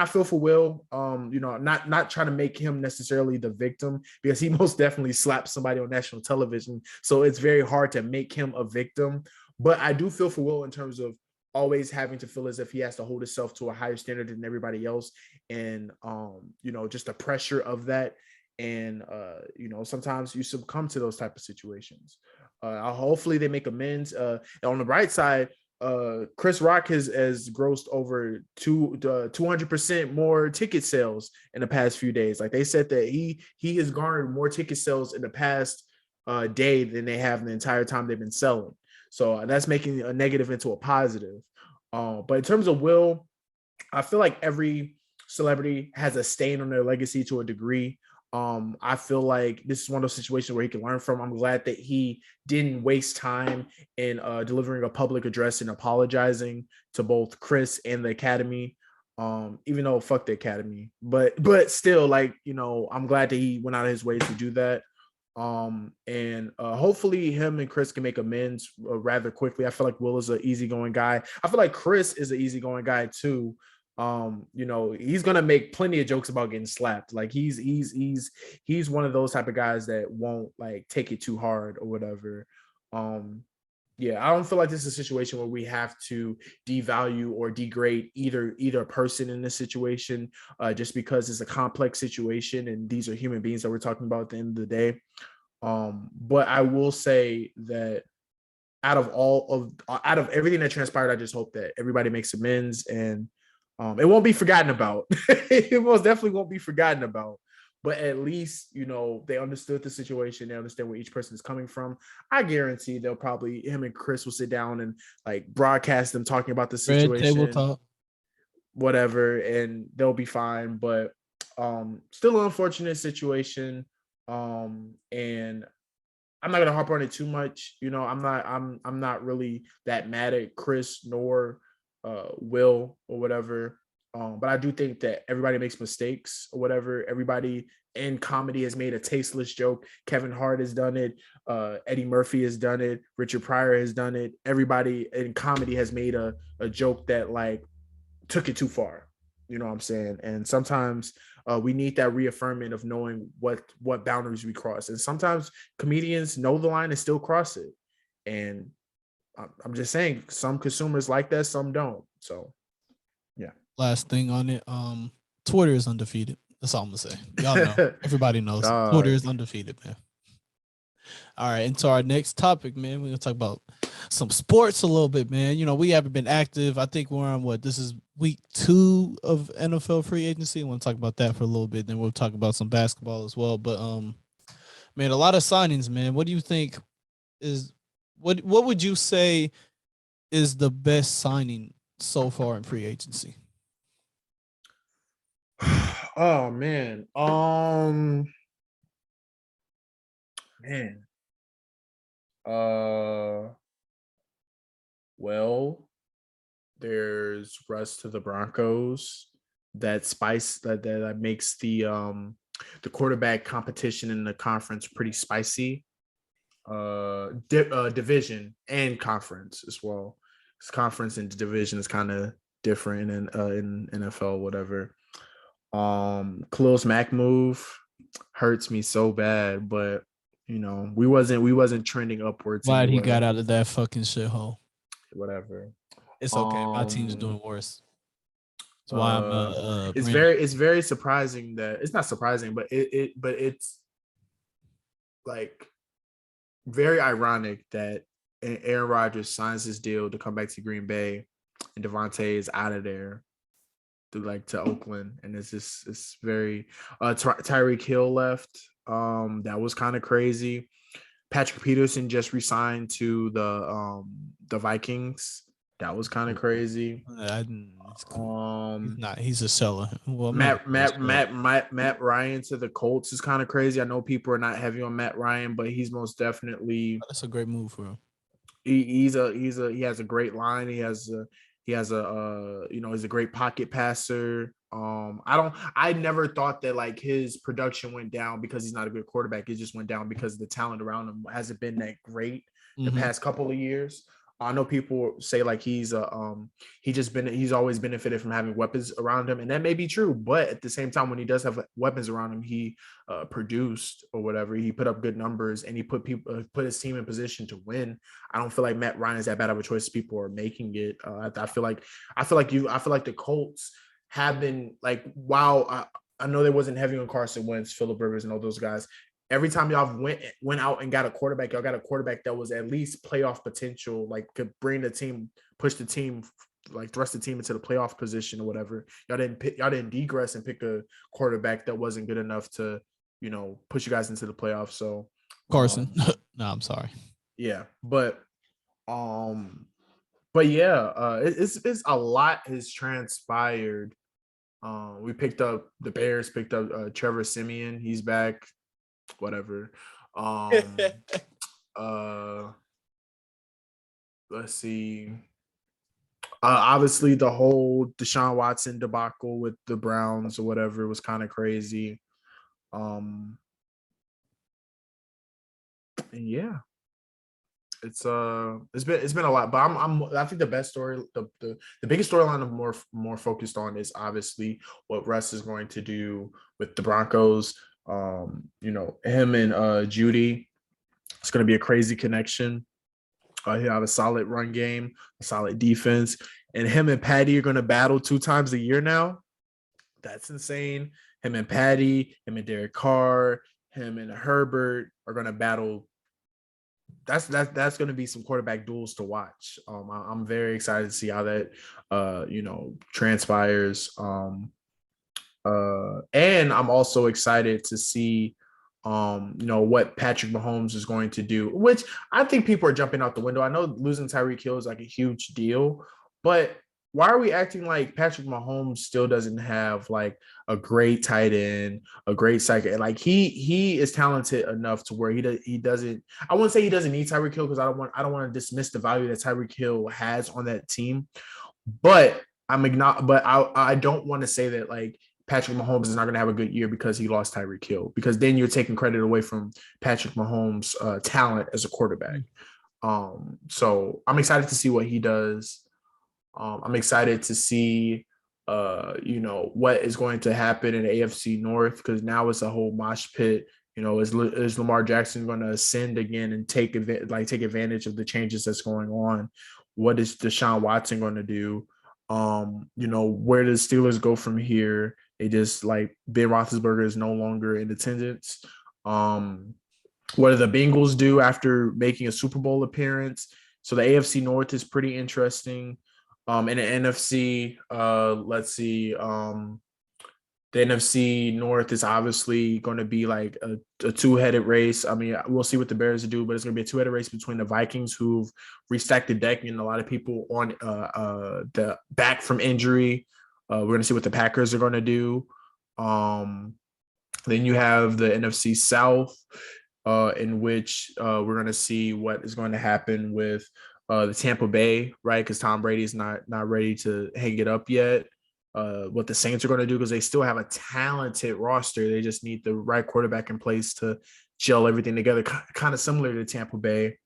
I feel for Will, you know, not trying to make him necessarily the victim because he most definitely slapped somebody on national television. So it's very hard to make him a victim. But I do feel for Will in terms of always having to feel as if he has to hold himself to a higher standard than everybody else. And, you know, just the pressure of that. And, you know, sometimes you succumb to those type of situations. Hopefully they make amends. On the bright side, Chris Rock has grossed over 200% more ticket sales in the past few days. Like they said that he has garnered more ticket sales in the past day than they have in the entire time they've been selling. So that's making a negative into a positive. But in terms of Will, I feel like every celebrity has a stain on their legacy to a degree. I feel like this is one of those situations where he can learn from. I'm glad that he didn't waste time in delivering a public address and apologizing to both Chris and the Academy. Even though fuck the Academy, but still, like, you know, I'm glad that he went out of his way to do that. And hopefully him and Chris can make amends rather quickly. I feel like Will is an easygoing guy. I feel like Chris is an easygoing guy too. You know, he's gonna make plenty of jokes about getting slapped. Like he's one of those type of guys that won't like take it too hard or whatever. Yeah, I don't feel like this is a situation where we have to devalue or degrade either person in this situation, just because it's a complex situation and these are human beings that we're talking about at the end of the day. But I will say that out of everything that transpired, I just hope that everybody makes amends and it won't be forgotten about. It most definitely won't be forgotten about. But at least, you know, they understood the situation. They understand where each person is coming from. I guarantee him and Chris will sit down and like broadcast them talking about the situation. Red table talk. Whatever, and they'll be fine. But still an unfortunate situation. And I'm not gonna harp on it too much. You know, I'm not really that mad at Chris nor Will or whatever. But I do think that everybody makes mistakes or whatever. Everybody in comedy has made a tasteless joke. Kevin Hart has done it. Eddie Murphy has done it. Richard Pryor has done it. Everybody in comedy has made a joke that like took it too far. You know what I'm saying? And sometimes we need that reaffirmment of knowing what boundaries we cross. And sometimes comedians know the line and still cross it. And I'm just saying some consumers like that, some don't. So yeah. Last thing on it, Twitter is undefeated. That's all I'm gonna say. Y'all know. Everybody knows. Twitter is undefeated, man. All right, into our next topic, man. We're gonna talk about some sports a little bit, man. You know, we haven't been active. I think we're on this is week 2 of NFL free agency. I want to talk about that for a little bit. Then we'll talk about some basketball as well. But man, a lot of signings, man. What do you think is what would you say is the best signing so far in free agency? Oh man. Man. Well, there's Russ to the Broncos. That spice that makes the quarterback competition in the conference pretty spicy. Division and conference as well. This conference and division is kind of different in NFL, whatever. Khalil's Mack move hurts me so bad, but you know, we wasn't trending upwards. Glad he got out of that fucking shithole. Whatever. It's okay. My team's doing worse. That's why I'm it's very surprising that it's not surprising, but it's like very ironic that Aaron Rodgers signs his deal to come back to Green Bay and Devontae is out of there to Oakland. And it's very Tyreek Hill left. That was kind of crazy. Patrick Peterson just resigned to the Vikings. That was kind of crazy. He's a seller. Well, Matt Ryan to the Colts is kind of crazy. I know people are not heavy on Matt Ryan, but he's most definitely that's a great move for him. He has a great line. He has He has he's a great pocket passer. I never thought that like his production went down because he's not a good quarterback. It just went down because the talent around him hasn't been that great the past couple of years. I know people say like he's always benefited from having weapons around him, and that may be true. But at the same time, when he does have weapons around him, he produced or whatever. He put up good numbers, and he put his team in position to win. I don't feel like Matt Ryan is that bad of a choice as people are making it. I feel like the Colts have been like, wow. I know there wasn't heavy on Carson Wentz, Phillip Rivers, and all those guys. Every time y'all went out and got a quarterback, y'all got a quarterback that was at least playoff potential, like could bring the team, push the team, like thrust the team into the playoff position or whatever. Y'all didn't degress and pick a quarterback that wasn't good enough to, push you guys into the playoffs. So Carson. No, I'm sorry. Yeah, but yeah, it's a lot has transpired. The Bears picked up Trevor Siemian. He's back. Whatever. Let's see. Obviously the whole Deshaun Watson debacle with the Browns or whatever was kind of crazy. And yeah. It's been a lot, but I think the best story, the biggest storyline I'm more focused on is obviously what Russ is going to do with the Broncos. Him and Judy, it's going to be a crazy connection. He'll have a solid run game, a solid defense, and him and Patty are going to battle 2 times a year now. That's insane. Him and Patty, him and Derek Carr, him and Herbert are going to battle. That's going to be some quarterback duels to watch. I'm very excited to see how that transpires. And I'm also excited to see what Patrick Mahomes is going to do, which I think people are jumping out the window. I know losing Tyreek Hill is like a huge deal, but why are we acting like Patrick Mahomes still doesn't have like a great tight end, a great second? Like he is talented enough to where he doesn't. I wouldn't say he doesn't need Tyreek Hill because I don't want to dismiss the value that Tyreek Hill has on that team, but I don't want to say that like Patrick Mahomes is not going to have a good year because he lost Tyreek Hill, because then you're taking credit away from Patrick Mahomes' talent as a quarterback. So I'm excited to see what he does. I'm excited to see, what is going to happen in the AFC North, because now it's a whole mosh pit. Is Lamar Jackson going to ascend again and take advantage of the changes that's going on? What is Deshaun Watson going to do? Where does Steelers go from here? They just like Ben Roethlisberger is no longer in attendance. What do the Bengals do after making a Super Bowl appearance? So the AFC North is pretty interesting. In the NFC, let's see. The NFC North is obviously going to be like a two-headed race. I mean, we'll see what the Bears do, but it's going to be a two-headed race between the Vikings, who've restacked the deck, and a lot of people on the back from injury. We're going to see what the Packers are going to do. Then you have the NFC South, in which we're going to see what is going to happen with the Tampa Bay, right? Because Tom Brady is not ready to hang it up yet. What the Saints are going to do, because they still have a talented roster. They just need the right quarterback in place to gel everything together, kind of similar to Tampa Bay.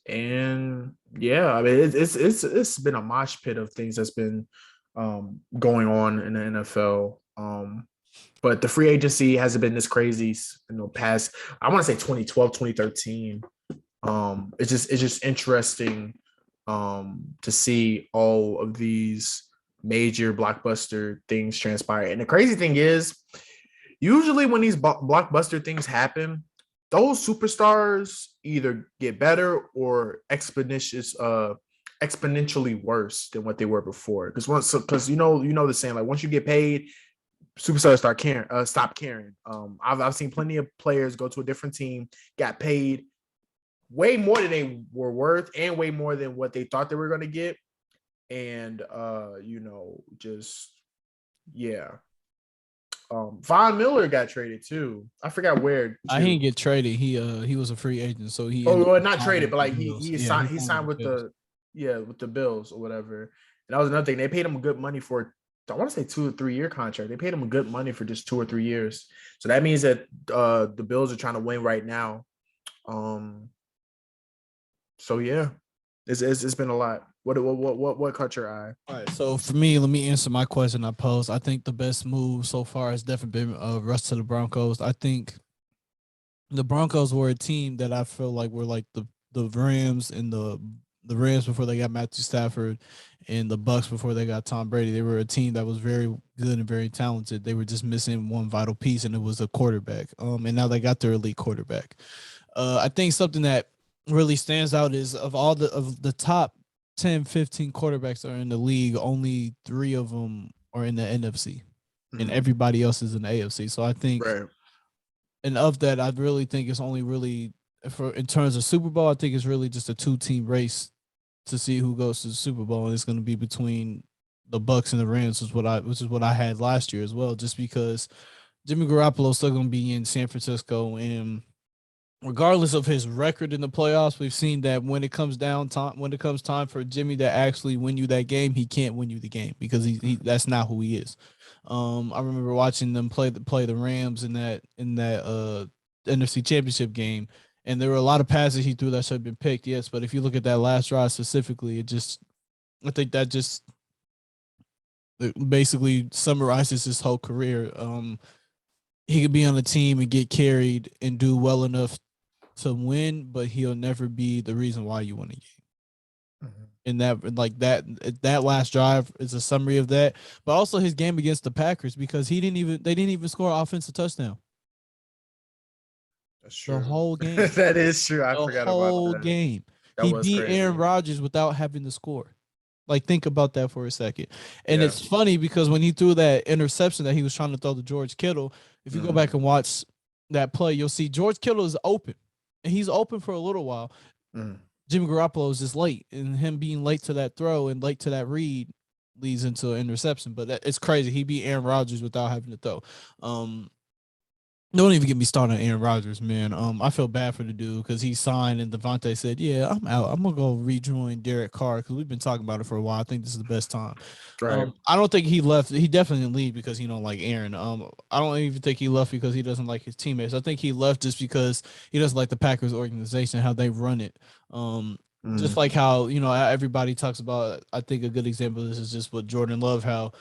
And yeah, I mean, it's been a mosh pit of things that's been going on in the NFL. But the free agency hasn't been this crazy in the past, I want to say 2012, 2013. It's just interesting to see all of these major blockbuster things transpire. And the crazy thing is, usually when these blockbuster things happen, those superstars either get better or exponentially worse than what they were before. Because you know the saying, like, once you get paid, superstars stop caring. I've seen plenty of players go to a different team, got paid way more than they were worth and way more than what they thought they were going to get. And, Von Miller got traded too. I forgot where. I didn't get traded. He was a free agent, so he. Not traded, but like he signed with the Yeah, with the Bills or whatever. And that was another thing. They paid him good money for, I want to say 2 or 3 year contract. They paid him good money for just 2 or 3 years. So that means that the Bills are trying to win right now. So yeah, it's been a lot. What caught your eye? All right, so for me, let me answer my question I posed. I think the best move so far has definitely been Russ to the Broncos. I think the Broncos were a team that I feel like were like the Rams and the Rams before they got Matthew Stafford and the Bucks before they got Tom Brady. They were a team that was very good and very talented. They were just missing one vital piece, and it was a quarterback. And now they got their elite quarterback. I think something that really stands out is of the top 10, 15 quarterbacks that are in the league, only 3 of them are in the NFC, and everybody else is in the AFC. So I think, Right. and of that, I really think it's only really for in terms of Super Bowl. I think it's really just a 2-team race to see who goes to the Super Bowl, and it's going to be between the Bucks and the Rams, which is what I had last year as well. Just because Jimmy Garoppolo is still going to be in San Francisco, and regardless of his record in the playoffs, we've seen that when it comes time for Jimmy to actually win you that game, he can't win you the game because he that's not who he is. I remember watching them play the Rams in that NFC Championship game, and there were a lot of passes he threw that should have been picked. Yes, but if you look at that last drive specifically, I think that just basically summarizes his whole career. He could be on a team and get carried and do well enough to win, but he'll never be the reason why you win a game. And that last drive is a summary of that. But also his game against the Packers, because they didn't even score an offensive touchdown. That's true. The whole game. That is true. I forgot about that. The whole game. He beat crazy. Aaron Rodgers without having to score. Like, think about that for a second. And it's funny because when he threw that interception that he was trying to throw to George Kittle, if you go back and watch that play, you'll see George Kittle is open. And he's open for a little while. Jimmy Garoppolo is just late. And him being late to that throw and late to that read leads into an interception. But it's crazy. He beat Aaron Rodgers without having to throw. Don't even get me started on Aaron Rodgers, man. I feel bad for the dude because he signed and Devontae said, "Yeah, I'm out. I'm gonna go rejoin Derek Carr because we've been talking about it for a while. I think this is the best time." Right. I don't think he left. He definitely didn't leave because he don't like Aaron. I don't even think he left because he doesn't like his teammates. I think he left just because he doesn't like the Packers organization, how they run it. Just like how everybody talks about. I think a good example of this is just with Jordan Love, how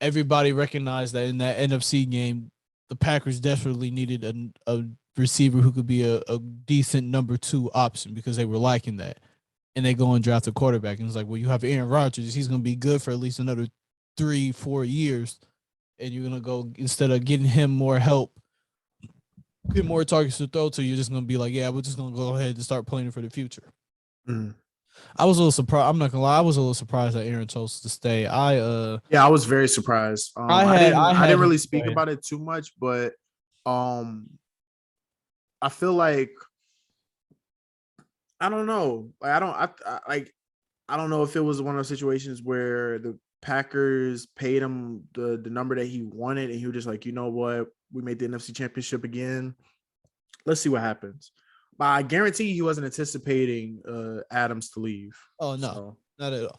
everybody recognized that in that NFC game, the Packers desperately needed a receiver who could be a decent number 2 option because they were lacking that. And they go and draft a quarterback. And it's like, well, you have Aaron Rodgers. He's going to be good for at least another 3-4 years. And you're going to go, instead of getting him more help, get more targets to throw to, you're just going to be like, yeah, we're just going to go ahead and start playing for the future. I was a little surprised. I'm not gonna lie. I was a little surprised that Aaron chose to stay. I was very surprised. I didn't really speak about it too much, but I feel like I don't know. I don't know if it was one of those situations where the Packers paid him the number that he wanted, and he was just like, you know what, we made the NFC Championship again. Let's see what happens. But I guarantee he wasn't anticipating Adams to leave. Oh no, not at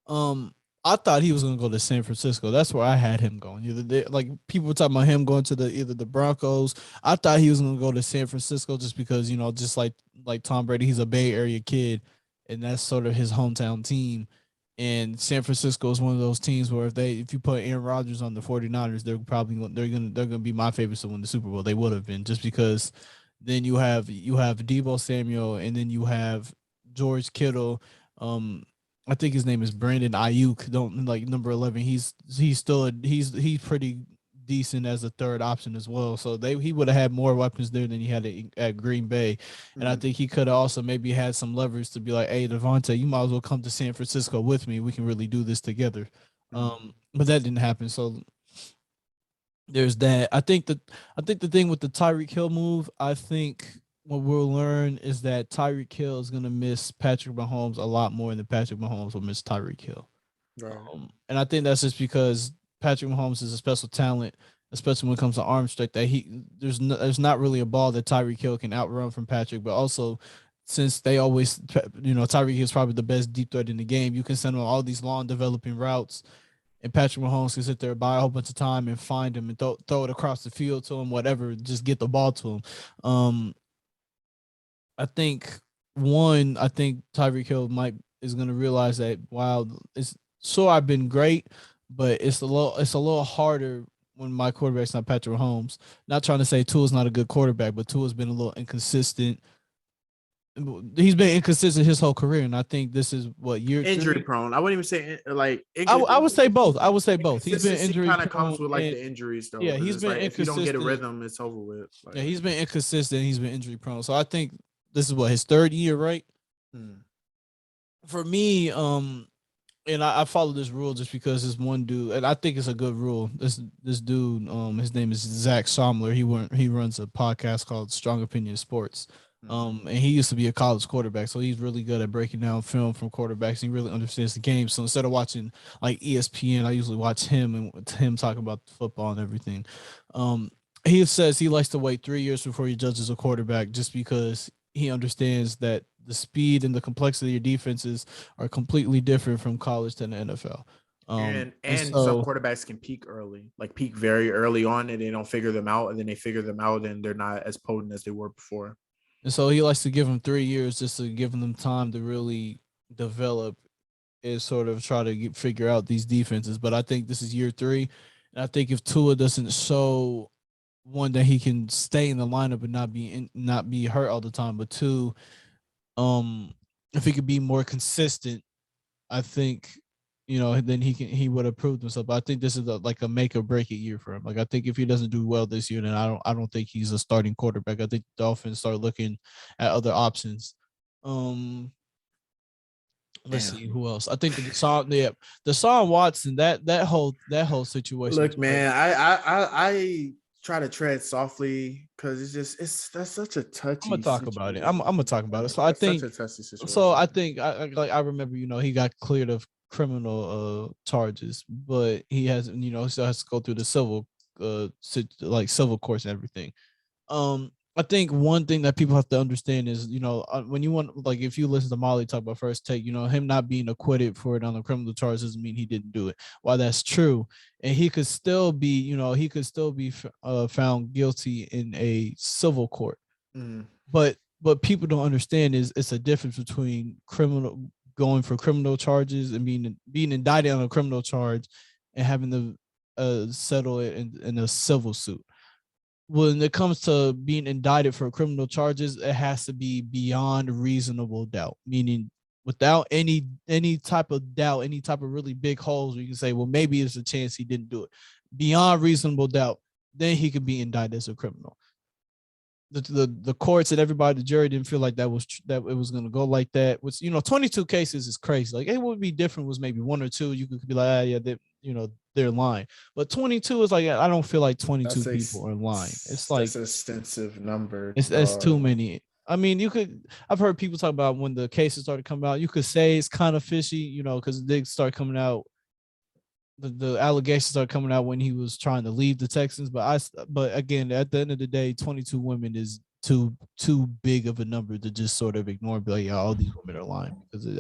all. I thought he was going to go to San Francisco. That's where I had him going. Like people were talking about him going to either the Broncos. I thought he was going to go to San Francisco just because just like Tom Brady, he's a Bay Area kid, and that's sort of his hometown team. And San Francisco is one of those teams where if you put Aaron Rodgers on the 49ers, they're gonna be my favorites to win the Super Bowl. They would have been, just because then you have Deebo Samuel, and then you have George Kittle. I think his name is Brandon Ayuk. Don't like number 11. He's pretty decent as a third option as well. So he would have had more weapons there than he had at Green Bay. And I think he could have also maybe had some leverage to be like, hey, Devontae, you might as well come to San Francisco with me. We can really do this together. But that didn't happen. So there's that. I think the thing with the Tyreek Hill move, I think what we'll learn is that Tyreek Hill is going to miss Patrick Mahomes a lot more than Patrick Mahomes will miss Tyreek Hill. Right. And I think that's just because Patrick Mahomes is a special talent, especially when it comes to arm strength, that there's not really a ball that Tyreek Hill can outrun from Patrick, but also since they always, Tyreek Hill is probably the best deep threat in the game. You can send him all these long developing routes, and Patrick Mahomes can sit there, buy a whole bunch of time, and find him and throw it across the field to him, whatever, just get the ball to him. I think Tyreek Hill is going to realize that while it's sure I've been great, but it's a little harder when my quarterback's not Patrick Mahomes. Not trying to say Tua's not a good quarterback, but Tua's been a little inconsistent. He's been inconsistent his whole career, and I think this is what year injury 3? prone. I wouldn't even say like. I would say both. He's been injury kind of prone comes with like the injuries though. Yeah, he's been like, if you don't get a inconsistent. rhythm, it's over with. Like, Yeah, he's been inconsistent. He's been injury prone. So I think this is what his third year, right? For me, and I follow this rule just because this one dude, and I think it's a good rule. This dude, his name is Zach Somler. He runs a podcast called Strong Opinion Sports. And he used to be a college quarterback, so he's really good at breaking down film from quarterbacks. He really understands the game. So instead of watching like ESPN, I usually watch him and him talk about football and everything. He says he likes to wait 3 years before he judges a quarterback, just because he understands that the speed and the complexity of defenses are completely different from college to the NFL. And so, some quarterbacks can peak early, like peak very early on, and they don't figure them out, and then they figure them out, and they're not as potent as they were before. And so he likes to give them 3 years just to give them time to really develop and sort of try to figure out these defenses. But I think this is year 3. And I think if Tua doesn't show, one, that he can stay in the lineup and not be hurt all the time, but 2, if he could be more consistent, I think, then he would have proved himself. But I think this is like a make or break it year for him. Like, I think if he doesn't do well this year, then I don't think he's a starting quarterback. I think the Dolphins start looking at other options. Let's see who else. I think the Deshaun Watson, that whole situation. Look, man, I try to tread softly because that's such a touchy. I'm gonna talk about it. I'm gonna talk about it. So I think such a touchy situation. So I think I remember, he got cleared of criminal charges, but he hasn't, he still has to go through the civil civil courts and everything. I think one thing that people have to understand is, when you want, like, if you listen to Molly talk about First Take, him not being acquitted for it on the criminal charges doesn't mean he didn't do it. While that's true, and he could still be, found guilty in a civil court. But people don't understand is it's a difference between going for criminal charges and being indicted on a criminal charge and having to settle it in a civil suit. When it comes to being indicted for criminal charges, it has to be beyond reasonable doubt, meaning without any type of doubt, any type of really big holes where you can say, well, maybe there's a chance he didn't do it. Beyond reasonable doubt, then he could be indicted as a criminal. The courts and everybody, the jury didn't feel like that it was going to go like that. Which, 22 cases is crazy. Like, it would be different was maybe 1 or 2. You could be like, they're lying. But 22 is like, I don't feel like 22 people are lying. It's like that's an extensive number. That's too many. I mean, I've heard people talk about when the cases started coming out, you could say it's kind of fishy, because they start coming out. The allegations started coming out when he was trying to leave the Texans, but again, at the end of the day, 22 women is too big of a number to just sort of ignore and be like, yeah, all these women are lying. Because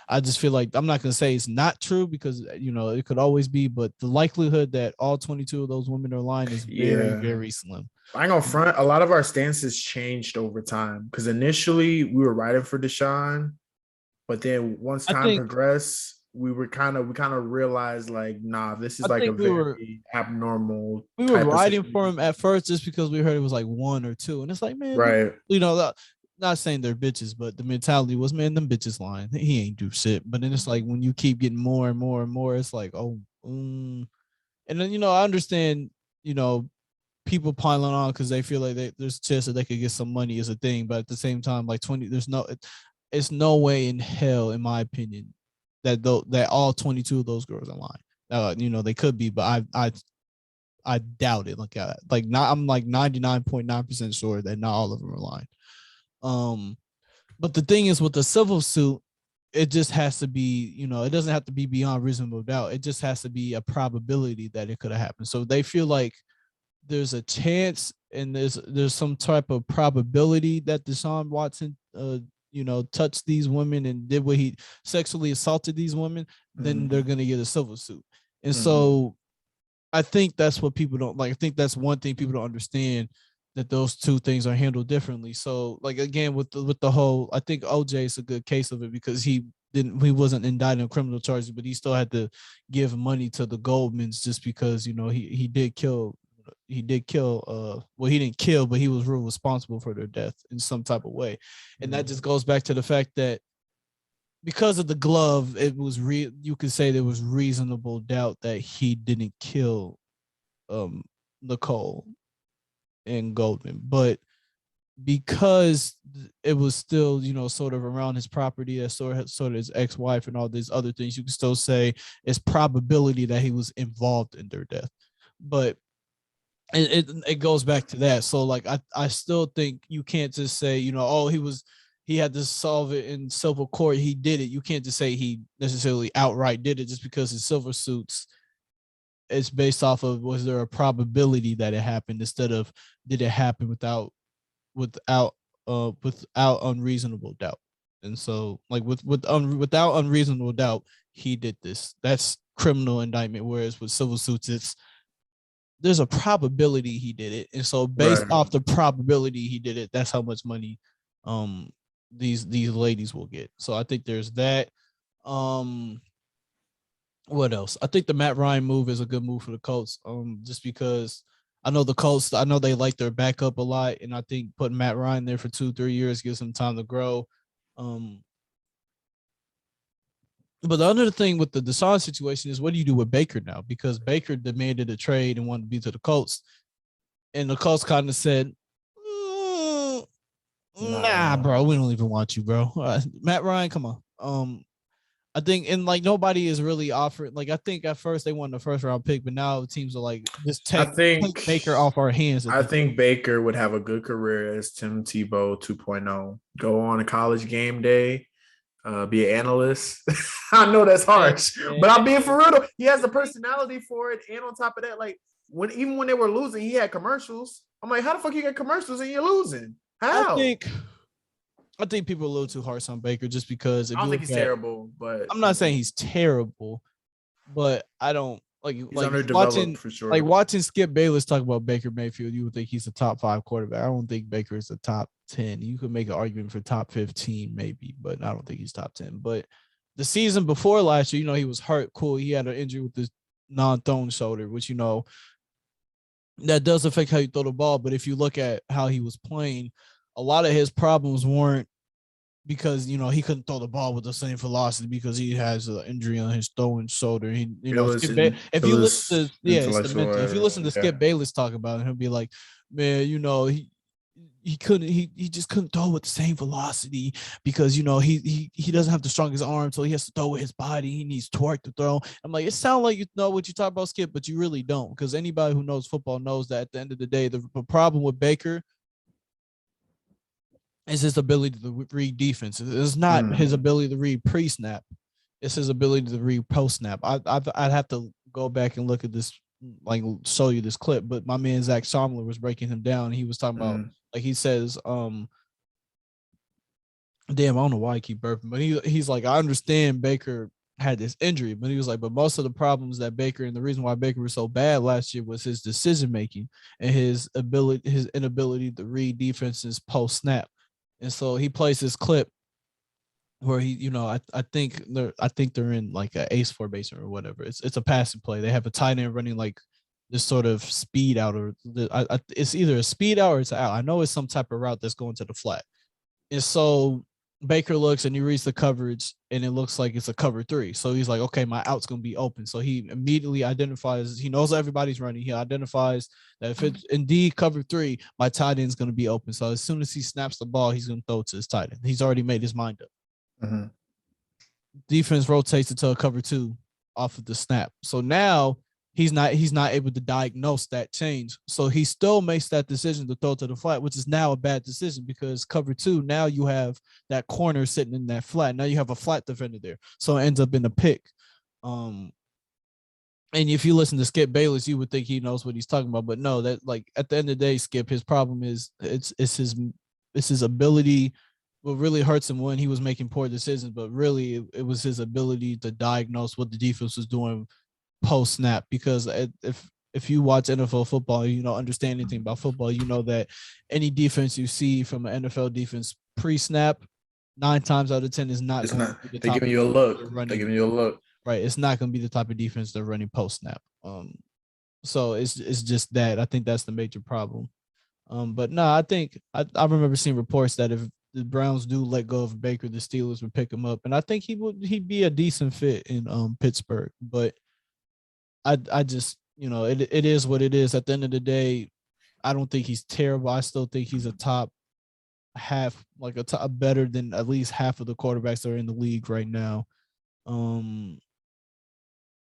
I just feel like, I'm not gonna say it's not true, because it could always be, but the likelihood that all 22 of those women are lying is very, very slim. I ain't gonna front. A lot of our stances changed over time, because initially we were riding for Deshaun, but then once time progressed, we kind of realized, like, nah, this is like a very abnormal. We were riding for him at first just because we heard it was like 1 or 2, and it's like, man, right? Not saying they're bitches, but the mentality was, man, them bitches lying. He ain't do shit. But then it's like when you keep getting more and more and more, it's like, and then I understand, people piling on because they feel like there's a chance that they could get some money as a thing, but at the same time, like 20, it's no way in hell, in my opinion, that all 22 of those girls are lying. They could be, but I doubt it. I'm like 99.9% sure that not all of them are lying. But the thing is, with the civil suit, it just has to be, it doesn't have to be beyond reasonable doubt. It just has to be a probability that it could have happened. So they feel like there's a chance and there's some type of probability that Deshaun Watson touched these women and did what he sexually assaulted these women, then they're gonna get a civil suit. And so I think that's what people don't like. I think that's one thing people don't understand, that those two things are handled differently. So like again with the whole, I think OJ is a good case of it because he wasn't indicted on criminal charges, but he still had to give money to the Goldmans just because he did kill he didn't kill, but he was real responsible for their death in some type of way. And that just goes back to the fact that because of the glove, it was you could say there was reasonable doubt that he didn't kill Nicole and Goldman. But because it was still, sort of around his property, that sort of his ex-wife and all these other things, you can still say it's probability that he was involved in their death. But it goes back to that. So like I still think you can't just say, he had to solve it in civil court. He did it. You can't just say he necessarily outright did it just because in civil suits, it's based off of, was there a probability that it happened instead of did it happen without unreasonable doubt. And so like without unreasonable doubt, he did this. That's criminal indictment. Whereas with civil suits, there's a probability he did it. And so based off the probability he did it, that's how much money these ladies will get. So I think there's that. What else? I think the Matt Ryan move is a good move for the Colts. Just because I know the Colts, I know they like their backup a lot, and I think putting Matt Ryan there for 2-3 years gives him time to grow. But the other thing with the Deshaun situation is, what do you do with Baker now? Because Baker demanded a trade and wanted to be to the Colts, and the Colts kind of said, "Nah, bro, we don't even want you, bro." Matt Ryan, come on. I think, and like nobody is really offering. Like I think at first they wanted the first round pick, but now teams are like, just take Baker off our hands. I think Baker would have a good career as Tim Tebow 2.0. Go on a college game day, be an analyst. I know that's harsh, but I'm being for real though. He has the personality for it, and on top of that, like even when they were losing, he had commercials. I'm like, how the fuck you get commercials and you're losing? How? I think people are a little too harsh on Baker just because I don't think he's terrible, but I'm not saying he's terrible, but I don't like underdeveloped for sure. Like watching Skip Bayless talk about Baker Mayfield, you would think he's a top 5 quarterback. I don't think Baker is a top 10. You could make an argument for top 15 maybe, but I don't think he's top 10. But the season before last year, he was hurt. Cool. He had an injury with his non-thrown shoulder, which, that does affect how you throw the ball. But if you look at how he was playing, a lot of his problems weren't because, he couldn't throw the ball with the same velocity because he has an injury on his throwing shoulder. If you listen to Skip Bayless talk about it, he'll be like, man, he just couldn't throw with the same velocity because, he doesn't have the strongest arm, so he has to throw with his body. He needs torque to throw. I'm like, it sounds like you know what you talk about, Skip, but you really don't, because anybody who knows football knows that at the end of the day, the problem with Baker is his ability to read defense. It's not his ability to read pre-snap. It's his ability to read post-snap. I'd have to go back and look at this, like show you this clip, but my man Zach Somler was breaking him down. He was talking about, like he says, damn, I don't know why I keep burping, but he's like, I understand Baker had this injury, but he was like, but most of the problems that Baker, and the reason why Baker was so bad last year was his decision making and his inability to read defenses post-snap. And so he plays this clip where he, I think they're in like an ace formation or whatever. It's a passing play. They have a tight end running like this sort of speed out, or it's either a speed out or it's an out. I know it's some type of route that's going to the flat. And so Baker looks and he reads the coverage and it looks like it's a cover 3. So he's like, okay, my out's going to be open. So he immediately identifies, he knows everybody's running. He identifies that if it's indeed cover 3, my tight end's going to be open. So as soon as he snaps the ball, he's going to throw it to his tight end. He's already made his mind up. Defense rotates it to a cover 2 off of the snap. So now he's not able to diagnose that change. So he still makes that decision to throw to the flat, which is now a bad decision because cover 2, now you have that corner sitting in that flat. Now you have a flat defender there. So it ends up in a pick. And And if you listen to Skip Bayless, you would think he knows what he's talking about. But no, that like at the end of the day, Skip, his problem is it's his ability. What really hurts him when he was making poor decisions, but really it was his ability to diagnose what the defense was doing post snap. Because if you watch NFL football, you know, understand anything about football, you know that any defense you see from an NFL defense pre snap, 9 times out of 10 is not going to be the They're top giving you a look. They're giving you a look. Right, it's not going to be the type of defense they're running post snap. So it's just that I think that's the major problem. But no, I think I remember seeing reports that if the Browns do let go of Baker, the Steelers would pick him up, and I think he'd be a decent fit in Pittsburgh. But I just, you know, it is what it is. At the end of the day, I don't think he's terrible. I still think he's a top half, like a top better than at least half of the quarterbacks that are in the league right now.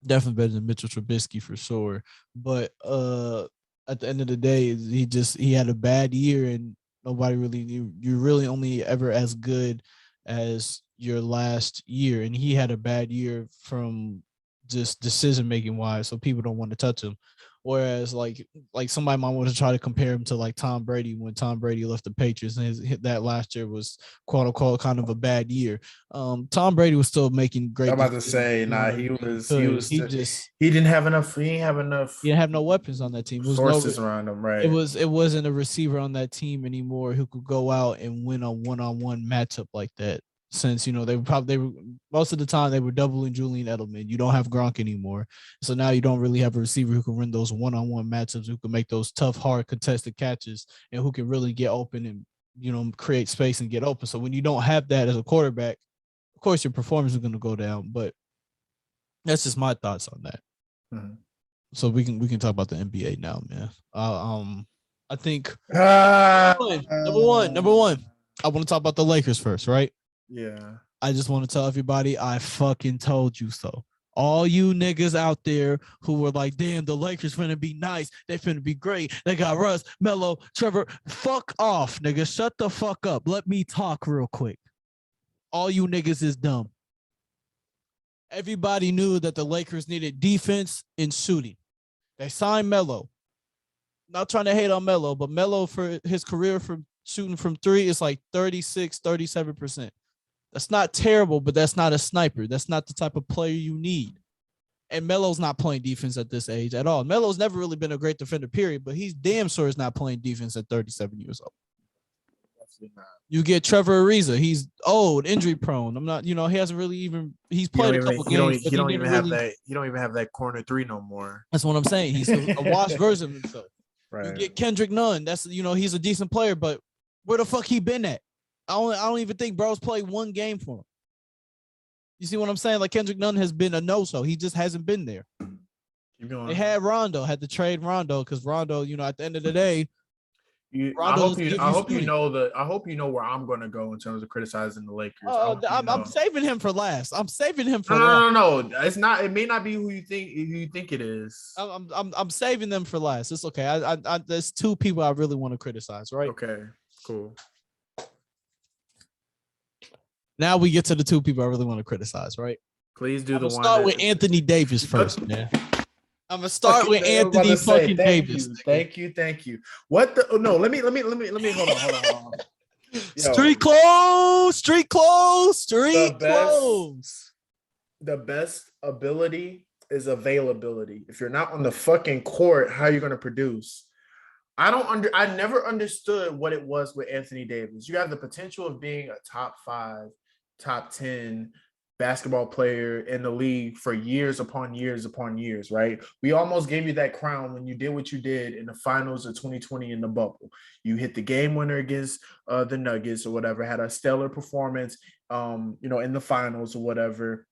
Definitely better than Mitchell Trubisky for sure. But at the end of the day, he had a bad year, and nobody really knew. You're really only ever as good as your last year, and he had a bad year from just decision making wise, so people don't want to touch him. Whereas like somebody might want to try to compare him to like Tom Brady when Tom Brady left the Patriots, and that last year was quote unquote kind of a bad year. Tom Brady was still making great. I'm about to say, he didn't have enough. He didn't have no weapons on that team. It was sources around him, right? It wasn't a receiver on that team anymore who could go out and win a one-on-one matchup like that. Since, you know, they were most of the time they were doubling Julian Edelman. You don't have Gronk anymore, so now you don't really have a receiver who can win those one-on-one matchups, who can make those tough, hard contested catches, and who can really get open and, you know, create space and get open. So when you don't have that as a quarterback, of course your performance is going to go down. But that's just my thoughts on that. Mm-hmm. So we can talk about the NBA now, man. I think number one. I want to talk about the Lakers first, right? Yeah. I just want to tell everybody I fucking told you so. All you niggas out there who were like, damn, the Lakers finna be nice. They finna be great. They got Russ, Melo, Trevor. Fuck off, nigga. Shut the fuck up. Let me talk real quick. All you niggas is dumb. Everybody knew that the Lakers needed defense and shooting. They signed Melo. Not trying to hate on Melo, but Melo for his career from shooting from three is like 36, 37%. That's not terrible, but that's not a sniper. That's not the type of player you need. And Melo's not playing defense at this age at all. Melo's never really been a great defender, period, but he's damn sure is not playing defense at 37 years old. You get Trevor Ariza. He's old, injury prone. I'm not, you know, he hasn't really even, he's played a couple games. You don't even have that corner three no more. That's what I'm saying. He's a washed version of himself. Right. You get Kendrick Nunn. That's, you know, he's a decent player, but where the fuck he been at? I don't even think bro's played one game for him. You see what I'm saying? Like Kendrick Nunn has been a no-show. He just hasn't been there. They had Rondo, had to trade Rondo because Rondo, you know, at the end of the day, I hope you know where I'm going to go in terms of criticizing the Lakers. I'm saving him for last. I'm saving him for last. No. It's not. It may not be who you think it is. I'm saving them for last. It's okay. I there's two people I really want to criticize. Right? Okay. Cool. Now we get to the two people I really want to criticize, right? Please do. I'm start with Anthony Davis first, man. I'm gonna start with Anthony fucking Davis. Thank you. What the? No, let me. Hold on. Street clothes. The best ability is availability. If you're not on the fucking court, how are you gonna produce? I never understood what it was with Anthony Davis. You have the potential of being a top 5, top 10 basketball player in the league for years upon years, right? We almost gave you that crown when you did what you did in the finals of 2020 in the bubble. You hit the game winner against the Nuggets or whatever, had a stellar performance, in the finals or whatever.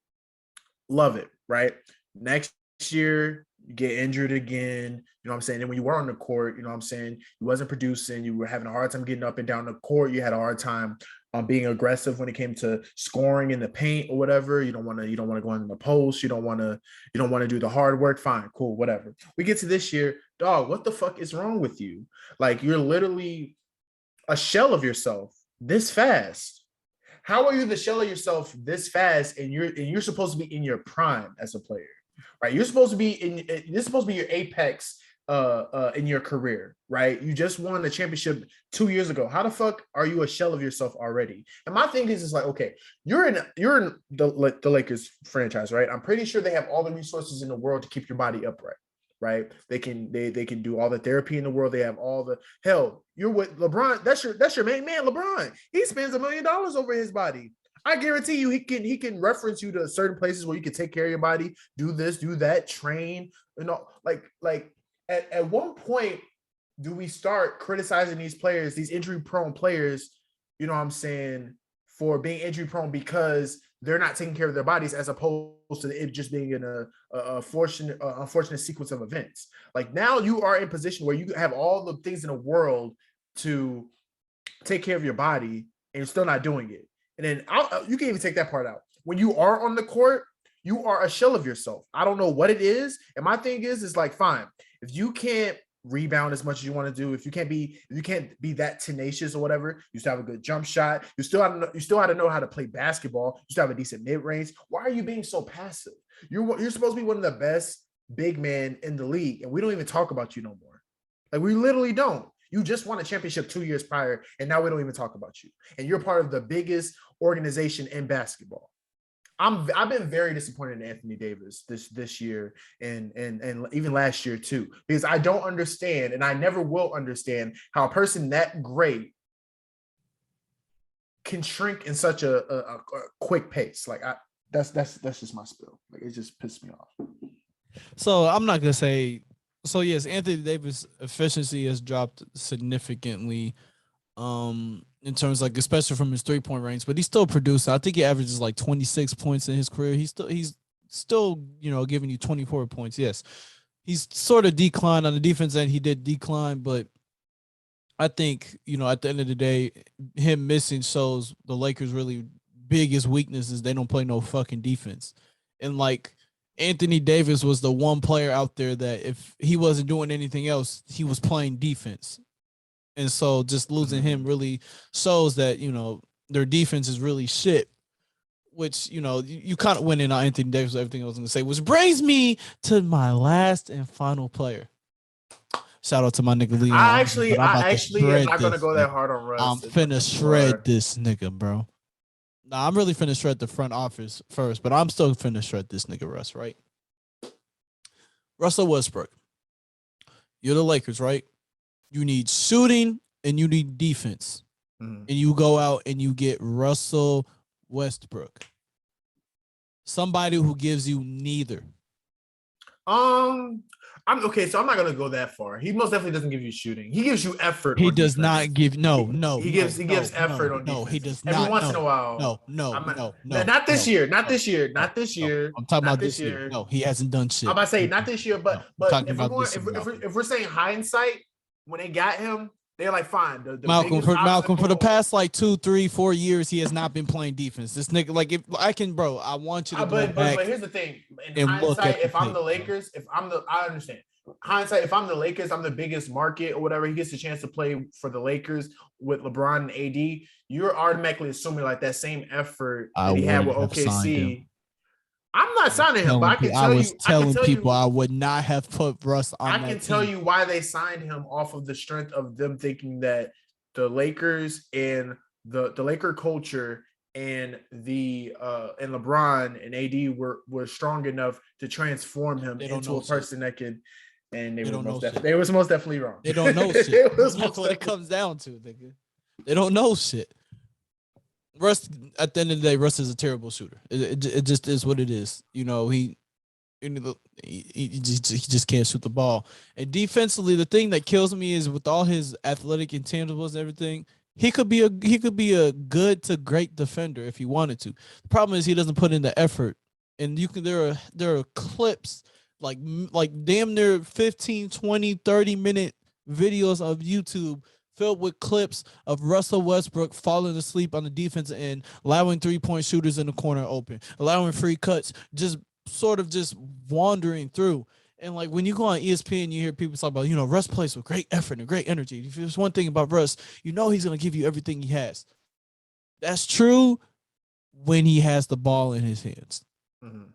Love it, right? Next year, you get injured again, you know what I'm saying? And when you were on the court, you know what I'm saying, you wasn't producing, you were having a hard time getting up and down the court, you had a hard time being aggressive when it came to scoring in the paint or whatever. You don't want to go in the post, you don't want to do the hard work. Fine, cool, whatever. We get to this year, dog, what the fuck is wrong with you? Like, you're literally a shell of yourself this fast. How are you the shell of yourself this fast and you're supposed to be in your prime as a player? right? You're supposed to be your apex in your career, right? You just won the championship 2 years ago. How the fuck are you a shell of yourself already? And my thing is like, okay, you're in the Lakers franchise, right? I'm pretty sure they have all the resources in the world to keep your body upright. Right, they can do all the therapy in the world. They have all the hell. You're with LeBron. That's your main man, LeBron. He spends $1 million over his body. I guarantee you, he can reference you to certain places where you can take care of your body, do this, do that, train. Like at one point, do we start criticizing these players, these injury prone players? You know what I'm saying, for being injury prone because they're not taking care of their bodies, as opposed to it just being in a unfortunate sequence of events. Like now you are in position where you have all the things in the world to take care of your body and you're still not doing it. And then you can even take that part out. When you are on the court, you are a shell of yourself. I don't know what it is. And my thing is like, fine, if you can't rebound as much as you want to do, if you can't be that tenacious or whatever, you still have a good jump shot, you still have to know how to play basketball, you still have a decent mid-range. Why are you being so passive? You're supposed to be one of the best big men in the league, and we don't even talk about you no more. Like, we literally don't. You just won a championship 2 years prior, and now we don't even talk about you. And you're part of the biggest organization in basketball. I've been very disappointed in Anthony Davis this year and even last year too, because I don't understand, and I never will understand, how a person that great can shrink in such a quick pace. Like, that's just my spill. Like, it just pissed me off. So I'm not gonna say. So yes, Anthony Davis' efficiency has dropped significantly. In terms, like, especially from his 3-point range, but he's still producing. I think he averages like 26 points in his career. He's still, giving you 24 points. Yes, he's sort of declined on the defense end. He did decline, but I think, at the end of the day, him missing shows the Lakers' really biggest weakness is they don't play no fucking defense. And like, Anthony Davis was the one player out there that if he wasn't doing anything else, he was playing defense. And so just losing him really shows that, their defense is really shit, which, you kind of went in on Anthony Davis, everything I was going to say, which brings me to my last and final player. Shout out to my nigga Leon. I actually am not going to go that hard on Russ. I'm finna shred this nigga, bro. Nah, I'm really finna shred the front office first, but I'm still finna shred this nigga Russ, right? Russell Westbrook. You're the Lakers, right? You need shooting and you need defense. And you go out and you get Russell Westbrook. Somebody who gives you neither. I'm okay, so I'm not gonna go that far. He most definitely doesn't give you shooting. He gives you effort. He does not give He gives effort on defense. No, he does not. Every once in a while. No. Not this year. Not this year. I'm talking about this year. No, he hasn't done shit. I'm about to say not this year, but if we're saying hindsight, when they got him, they're like, fine. Malcolm, for the past like 2, 3, 4 years, he has not been playing defense. This nigga, like, if I can, bro, I want you to go back. But here's the thing. In hindsight, if I'm the Lakers, I understand. Hindsight, if I'm the Lakers, I'm the biggest market or whatever. He gets a chance to play for the Lakers with LeBron and AD. You're automatically assuming like that same effort that he had with OKC. I'm not signing him, but I was telling people I would not have put Russ on. I can tell you why they signed him off of the strength of them thinking that the Lakers and the Laker culture and and LeBron and AD were strong enough to transform him into a person that could. And they was most definitely wrong. They don't know shit. That's what it comes down to, nigga. They don't know shit. Russ, at the end of the day, Russ is a terrible shooter. It just is what it is. He just can't shoot the ball. And defensively, the thing that kills me is with all his athletic intangibles and everything, he could be a good to great defender if he wanted to. The problem is he doesn't put in the effort. And there are clips like damn near 15, 20, 30-minute videos of YouTube filled with clips of Russell Westbrook falling asleep on the defensive end, allowing 3-point shooters in the corner open, allowing free cuts, just wandering through. And like when you go on ESPN, you hear people talk about, Russ plays with great effort and great energy. If there's one thing about Russ, he's going to give you everything he has. That's true when he has the ball in his hands.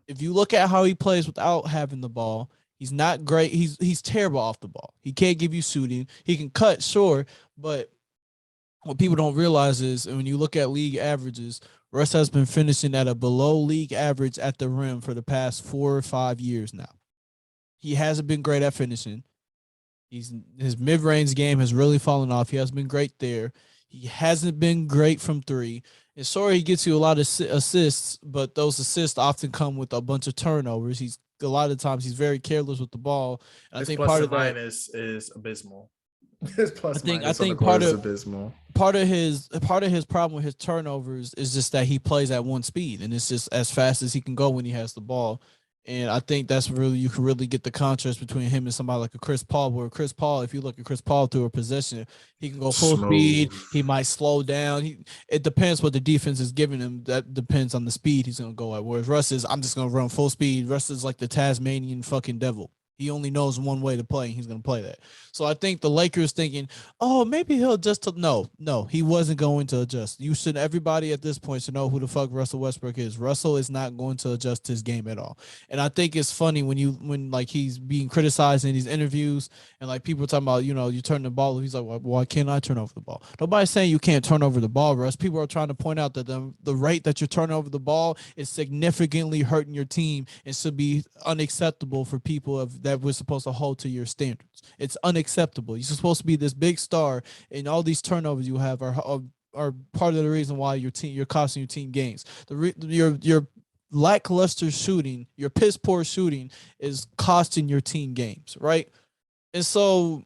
If you look at how he plays without having the ball, he's not great. He's terrible off the ball. He can't give you shooting. He can cut, sure, but what people don't realize is when you look at league averages, Russ has been finishing at a below league average at the rim for the past 4 or 5 years now. He hasn't been great at finishing. His mid-range game has really fallen off. He hasn't been great there. He hasn't been great from three. And sorry, he gets you a lot of assists, but those assists often come with a bunch of turnovers. A lot of times he's very careless with the ball. And His I think plus part and of that minus is abysmal. His plus I think part is of abysmal. Part of his problem with his turnovers is just that he plays at one speed, and it's just as fast as he can go when he has the ball. And I think that's really, you can really get the contrast between him and somebody like a Chris Paul, where Chris Paul, if you look at Chris Paul through a possession, he can go full speed. He might slow down. It depends what the defense is giving him. That depends on the speed he's going to go at. Whereas Russ is, I'm just going to run full speed. Russ is like the Tasmanian fucking devil. He only knows one way to play, and he's going to play that. So I think the Lakers thinking, oh, maybe he'll adjust to. No, he wasn't going to adjust. Everybody at this point should know who the fuck Russell Westbrook is. Russell is not going to adjust his game at all. And I think it's funny when like he's being criticized in these interviews, and like people are talking about, you turn the ball. He's like, well, why can't I turn over the ball? Nobody's saying you can't turn over the ball, Russ. People are trying to point out that the rate that you're turning over the ball is significantly hurting your team and should be unacceptable for people that we're supposed to hold to your standards. It's unacceptable. You're supposed to be this big star, and all these turnovers you have are part of the reason why you're costing your team games. Your lackluster shooting, your piss poor shooting is costing your team games, right? And so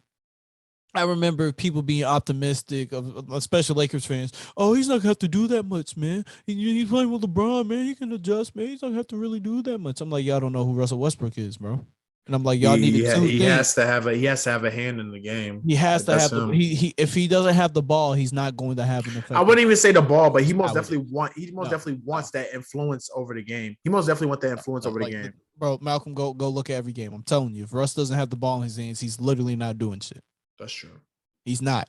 I remember people being optimistic, especially Lakers fans. Oh, he's not gonna have to do that much, man. He's playing with LeBron, man. He can adjust, man. He's not gonna have to really do that much. I'm like, y'all don't know who Russell Westbrook is, bro. And I'm like, y'all need to. He has to have a hand in the game. He has to have he if he doesn't have the ball, he's not going to have an effect. I wouldn't even say the ball, but he most definitely wants that influence over the game. He most definitely wants that influence over the game. Bro, Malcolm, go look at every game. I'm telling you, if Russ doesn't have the ball in his hands, he's literally not doing shit. That's true. He's not.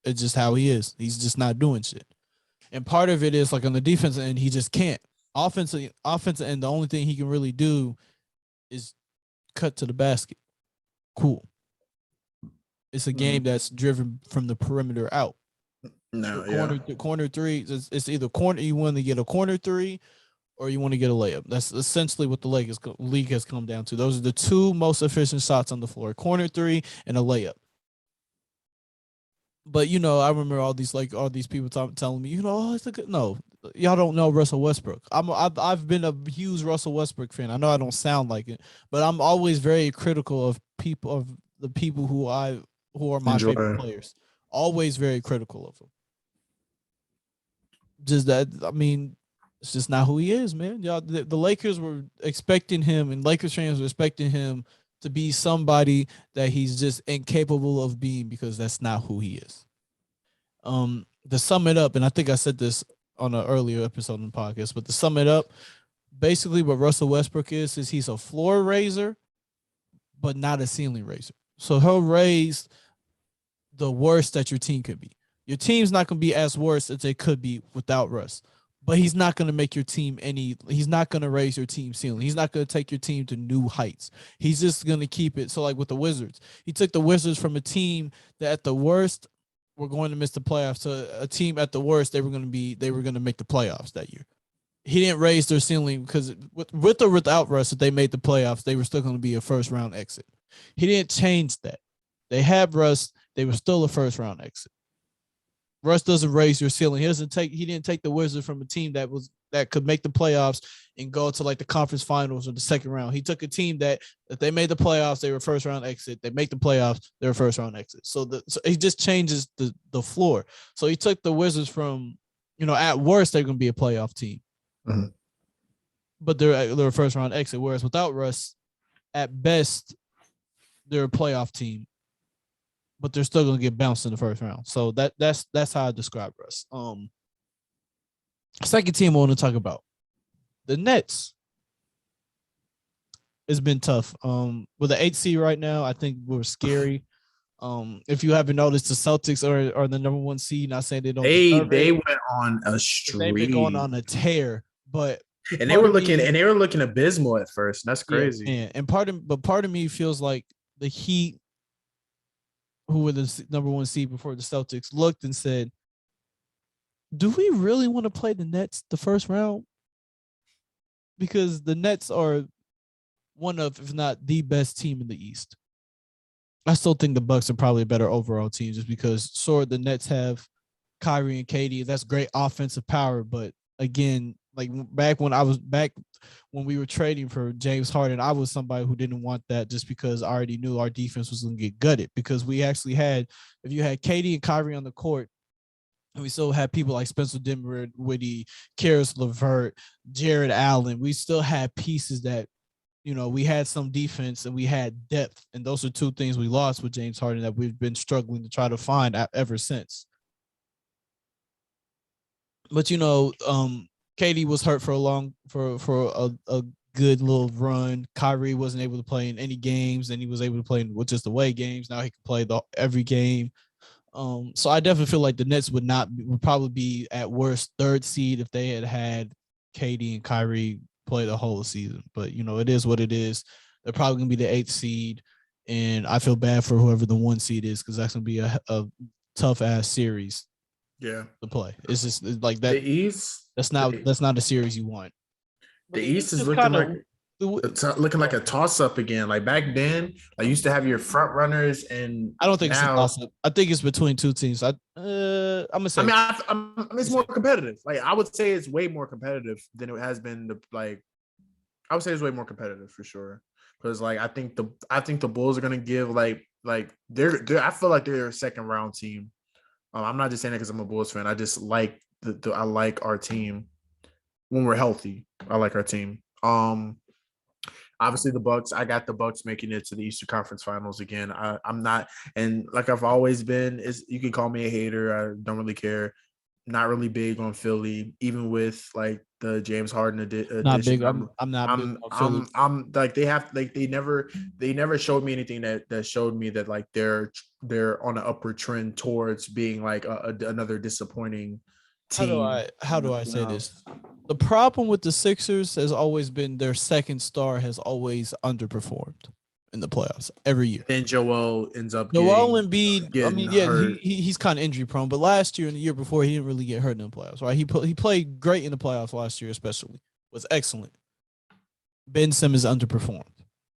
It's just how he is. He's just not doing shit. And part of it is like on the defensive end, he just can't. Offensive end, the only thing he can really do is cut to the basket. Cool. It's a game that's driven from the perimeter out. Corner three. It's either corner. You want to get a corner three, or you want to get a layup. That's essentially what the league has come down to. Those are the two most efficient shots on the floor: corner three and a layup. But I remember all these people telling me, it's a good. No, y'all don't know Russell Westbrook. I've been a huge Russell Westbrook fan. I know I don't sound like it, but I'm always very critical of the people who are my favorite players. Always very critical of them. Just that, I mean, it's just not who he is, man. Y'all, the Lakers were expecting him, and Lakers fans were expecting him to be somebody that he's just incapable of being, because that's not who he is. To sum it up, and I think I said this on an earlier episode of the podcast, but to sum it up, basically what Russell Westbrook is he's a floor raiser, but not a ceiling raiser. So he'll raise the worst that your team could be. Your team's not going to be as worse as they could be without Russ. But he's not going to make your team he's not going to raise your team ceiling. He's not going to take your team to new heights. He's just going to keep it. So like with the Wizards, he took the Wizards from a team that at the worst were going to miss the playoffs to a team at the worst they were going to make the playoffs that year. He didn't raise their ceiling because with or without Russ, if they made the playoffs, they were still going to be a first round exit. He didn't change that. They had Russ, they were still a first round exit. Russ doesn't raise your ceiling. He didn't take the Wizards from a team that could make the playoffs and go to like the conference finals or the second round. He took a team that if they made the playoffs, they were first round exit. They make the playoffs, they're first round exit. So he just changes the floor. So he took the Wizards from, at worst they're going to be a playoff team, but they're a first round exit. Whereas without Russ, at best they're a playoff team, but they're still going to get bounced in the first round. So that's how I describe Russ. Second team I want to talk about, the Nets. It's been tough. With the 8th seed right now, I think we're scary. If you haven't noticed, the Celtics are the number 1 seed. Not saying they don't. They went on a streak. They've been going on a tear, but And they were looking abysmal at first. That's crazy. Yeah, and part of me feels like the Heat, who were the number one seed before the Celtics, looked and said, "Do we really want to play the Nets the first round?" Because the Nets are one of, if not the best team in the East. I still think the Bucks are probably a better overall team, just because the Nets have Kyrie and KD. That's great offensive power, but again, like back when we were trading for James Harden, I was somebody who didn't want that, just because I already knew our defense was going to get gutted, because we actually had, if you had KD and Kyrie on the court, and we still had people like Spencer Dinwiddie, Karis LeVert, Jared Allen, we still had pieces that, we had some defense and we had depth. And those are two things we lost with James Harden that we've been struggling to try to find ever since. But, KD was hurt for a good little run. Kyrie wasn't able to play in any games. Then he was able to play in just away games. Now he can play every game. So I definitely feel like the Nets would probably be at worst third seed if they had KD and Kyrie play the whole season. But it is what it is. They're probably gonna be the 8th seed, and I feel bad for whoever the 1 seed is, because that's gonna be a tough ass series. Yeah, to play. It's just like that. The East. That's not a series you want. The East is looking like a toss up again. Like back then, I used to have your front runners, and I don't think it's a toss up. I think it's between two teams. I'm gonna say. It's more competitive. Like I would say, it's way more competitive than it has been. I would say it's way more competitive for sure. Because I think the Bulls are gonna give like they're I feel like they're a second round team. I'm not just saying that because I'm a Bulls fan. I just like I like our team when we're healthy. I like our team. Obviously the Bucks. I got the Bucks making it to the Eastern Conference Finals again. I'm not, and like I've always been. You can call me a hater. I don't really care. Not really big on Philly, even with like the James Harden addition. Not big. I'm not big on Philly. I'm like they never showed me anything that showed me that like they're on an upward trend towards being like another disappointing team. How do I say this? The problem with the Sixers has always been their second star has always underperformed in the playoffs every year. Then Joel ends up Embiid. He's kind of injury prone, but last year and the year before he didn't really get hurt in the playoffs. Right? He played great in the playoffs last year, especially was excellent. Ben Simmons underperformed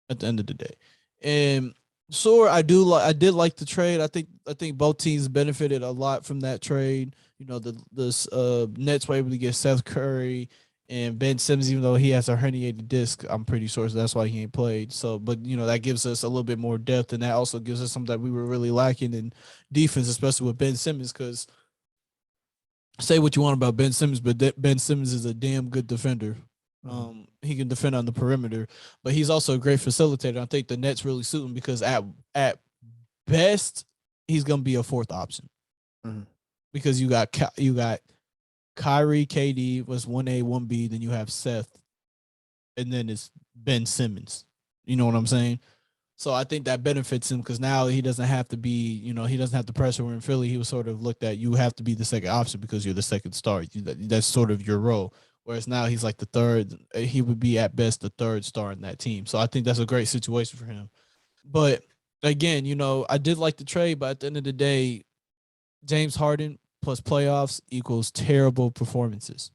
at the end of the day, and I did like the trade. I think both teams benefited a lot from that trade. The Nets were able to get Seth Curry and Ben Simmons, even though he has a herniated disc, I'm pretty sure, so that's why he ain't played. So, but that gives us a little bit more depth, and that also gives us something that we were really lacking in defense, especially with Ben Simmons. Because say what you want about Ben Simmons, but Ben Simmons is a damn good defender. He can defend on the perimeter, but he's also a great facilitator. I think the Nets really suit him because at best he's gonna be a fourth option. Because you got Kyrie, KD was 1A, 1B, then you have Seth, and then it's Ben Simmons. You know what I'm saying? So I think that benefits him because now he doesn't have to be, he doesn't have the pressure. Where in Philly, he was sort of looked at, you have to be the second option because you're the second star. That's sort of your role. Whereas now he's like the third. He would be at best the third star in that team. So I think that's a great situation for him. But again, I did like the trade, but at the end of the day, James Harden plus playoffs equals terrible performances.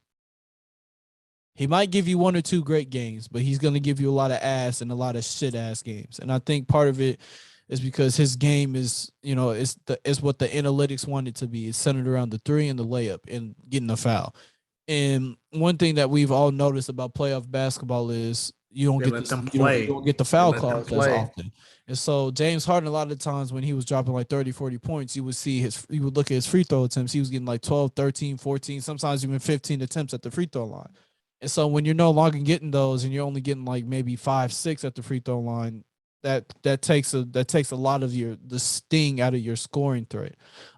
He might give you one or two great games, but he's going to give you a lot of ass and a lot of shit ass games. And I think part of it is because his game is, it's what the analytics want it to be. It's centered around the three and the layup and getting a foul. And one thing that we've all noticed about playoff basketball is you don't get the foul calls as often. And so James Harden, a lot of times when he was dropping like 30, 40 points, you would look at his free throw attempts. He was getting like 12, 13, 14, sometimes even 15 attempts at the free throw line. And so when you're no longer getting those and you're only getting like maybe 5, 6 at the free throw line, that takes a lot of the sting out of your scoring threat.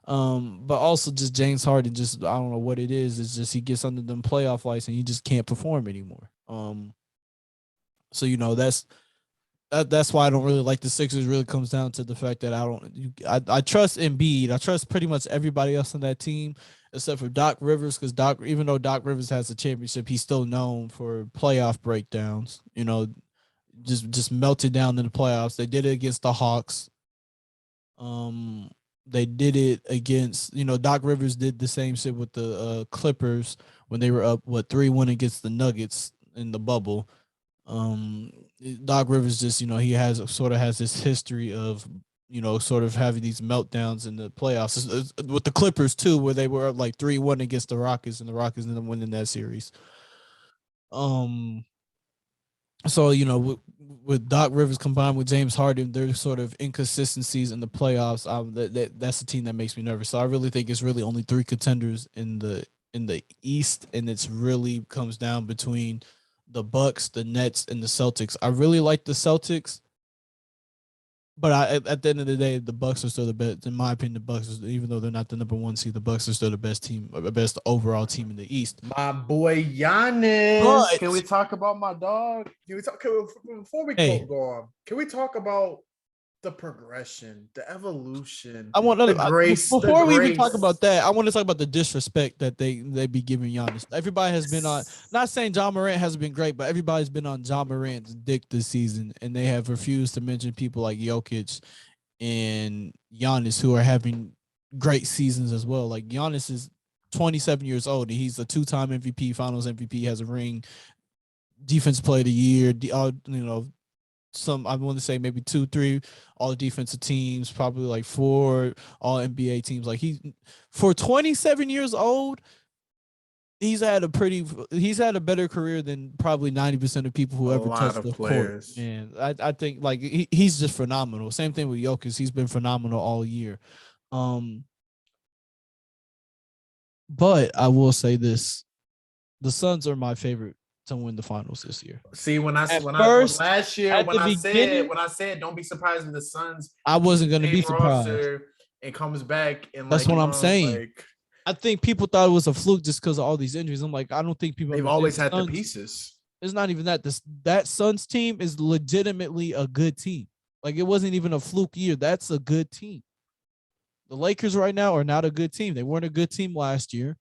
But also just James Harden, just I don't know what it is. It's just he gets under them playoff lights and he just can't perform anymore. So that's why I don't really like the Sixers. Really comes down to the fact that I trust Embiid. I trust pretty much everybody else on that team. except for Doc Rivers, because even though Doc Rivers has a championship, he's still known for playoff breakdowns. Just melted down in the playoffs. They did it against the Hawks. They did it against, Doc Rivers did the same shit with the Clippers when they were up 3-1 against the Nuggets in the bubble. Um, Doc Rivers just, he has this history of, sort of having these meltdowns in the playoffs with the Clippers too, where they were up 3-1 against the Rockets, and the Rockets ended up winning that series. So with Doc Rivers combined with James Harden, there's sort of inconsistencies in the playoffs. That's a team that makes me nervous. So I really think it's really only 3 contenders in the East, and it's really comes down between the Bucks, the Nets, and the Celtics. I really like the Celtics, but at the end of the day, the Bucks are still the best. In my opinion, the Bucks, even though they're not the number 1 seed, the Bucks are still the best team, the best overall team in the East. My boy Giannis. Can we talk about my dog? Before we go on, can we talk about the progression, the evolution? Before we even talk about that, I want to talk about the disrespect that they be giving Giannis. Everybody has been on. Not saying John Morant hasn't been great, but everybody's been on John Morant's dick this season, and they have refused to mention people like Jokic and Giannis, who are having great seasons as well. Like Giannis is 27 years old, and he's a 2-time MVP, Finals MVP, has a ring, Defensive Player of the Year. I want to say maybe 2, 3 all defensive teams, probably 4 all NBA teams. For 27 years old, he's had a better career than probably 90% of people who ever touched the court. And I think he's just phenomenal. Same thing with Jokic. He's been phenomenal all year. But I will say this: the Suns are my favorite to win the finals this year. See, when I said don't be surprised if the Suns, I wasn't going to be surprised. And comes back, and that's what I'm saying. I think people thought it was a fluke just because of all these injuries. I'm like, I don't think people. They've always had the pieces. It's not even that. That Suns team is legitimately a good team. It wasn't even a fluke year. That's a good team. The Lakers right now are not a good team. They weren't a good team last year.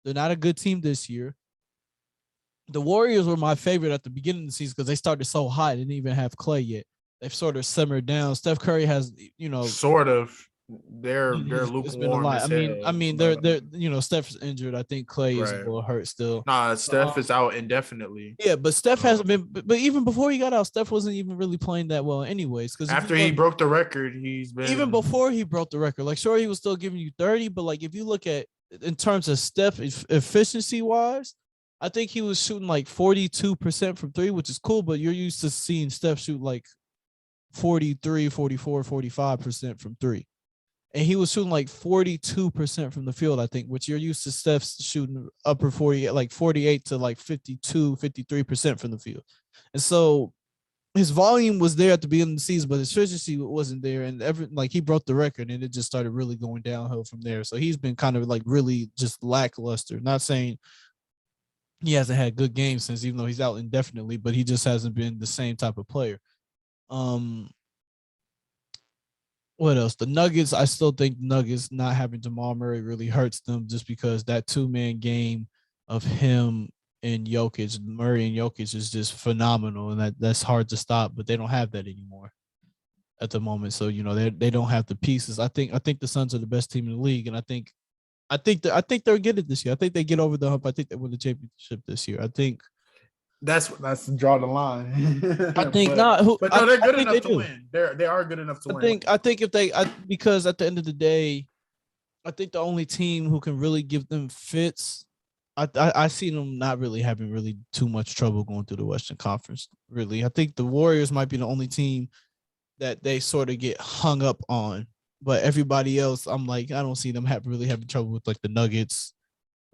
They're not a good team this year. The Warriors were my favorite at the beginning of the season because they started so hot. They didn't even have Clay yet. They've sort of simmered down. Steph Curry has, sort of. They're lukewarm. I mean, they're Steph's injured. I think Clay is a little hurt still. Nah, Steph is out indefinitely. Yeah, but Steph hasn't been. But even before he got out, Steph wasn't even really playing that well, anyways. Because after he broke the record, he's been even before he broke the record. Sure, he was still giving you 30, but if you look at in terms of Steph efficiency wise, I think he was shooting 42% from 3, which is cool. But you're used to seeing Steph shoot 43, 44, 45% from 3. And he was shooting 42% from the field, I think, which you're used to Steph shooting upper 40, 48 to 52, 53% from the field. And so his volume was there at the beginning of the season, but his efficiency wasn't there. And he broke the record, and it just started really going downhill from there. So he's been kind of really just lackluster. Not saying he hasn't had good games since, even though he's out indefinitely, but he just hasn't been the same type of player. What else? The Nuggets, I still think Nuggets not having Jamal Murray really hurts them, just because that 2-man game of him and Jokic, Murray and Jokic, is just phenomenal, and that's hard to stop, but they don't have that anymore at the moment. So, they don't have the pieces. I think the Suns are the best team in the league, and I think they'll get it this year. I think they get over the hump. I think they win the championship this year. I think that's draw the line. I think they're good enough to win. They are good enough to win. I think because at the end of the day, I think the only team who can really give them fits, I see them not really having really too much trouble going through the Western Conference. Really, I think the Warriors might be the only team that they sort of get hung up on. But everybody else, I'm I don't see them really having trouble with the Nuggets,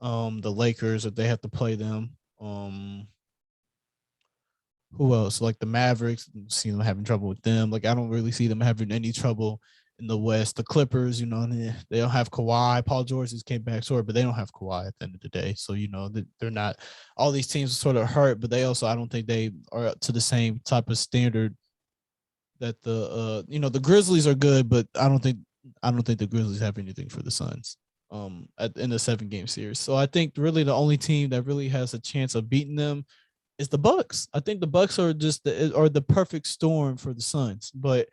the Lakers if they have to play them. Who else? The Mavericks, see them having trouble with them. I don't really see them having any trouble in the West. The Clippers, they don't have Kawhi. Paul George just came back, but they don't have Kawhi at the end of the day. So, they're not. All these teams are sort of hurt, but I don't think they are up to the same type of standard that the Grizzlies are good, but I don't think the Grizzlies have anything for the Suns. in the 7-game series. So I think really the only team that really has a chance of beating them is the Bucks. I think the Bucks are just the perfect storm for the Suns. But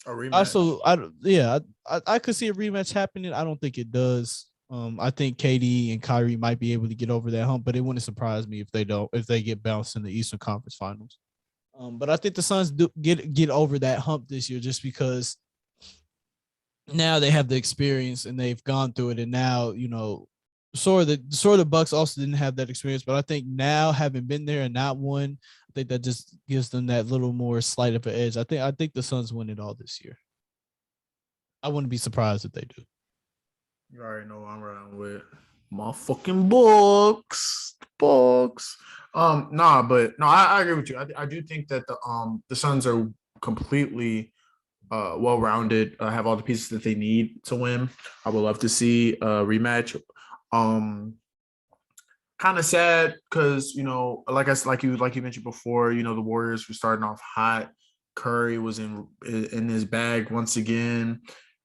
A rematch. also, I could see a rematch happening. I don't think it does. I think KD and Kyrie might be able to get over that hump, but it wouldn't surprise me if they don't, if they get bounced in the Eastern Conference Finals. But I think the Suns do get over that hump this year just because now they have the experience and they've gone through it, and now sort of the Bucks also didn't have that experience, but I think now having been there and not won, I think that just gives them that little more slight of an edge. I think the Suns win it all this year. I wouldn't be surprised if they do. You already know what I'm running with. My fucking Bucks. Bucks. I agree with you. I do think that the Suns are completely well-rounded, have all the pieces that they need to win. I would love to see a rematch. Kind of sad because like you mentioned before, the Warriors were starting off hot. Curry was in his bag once again.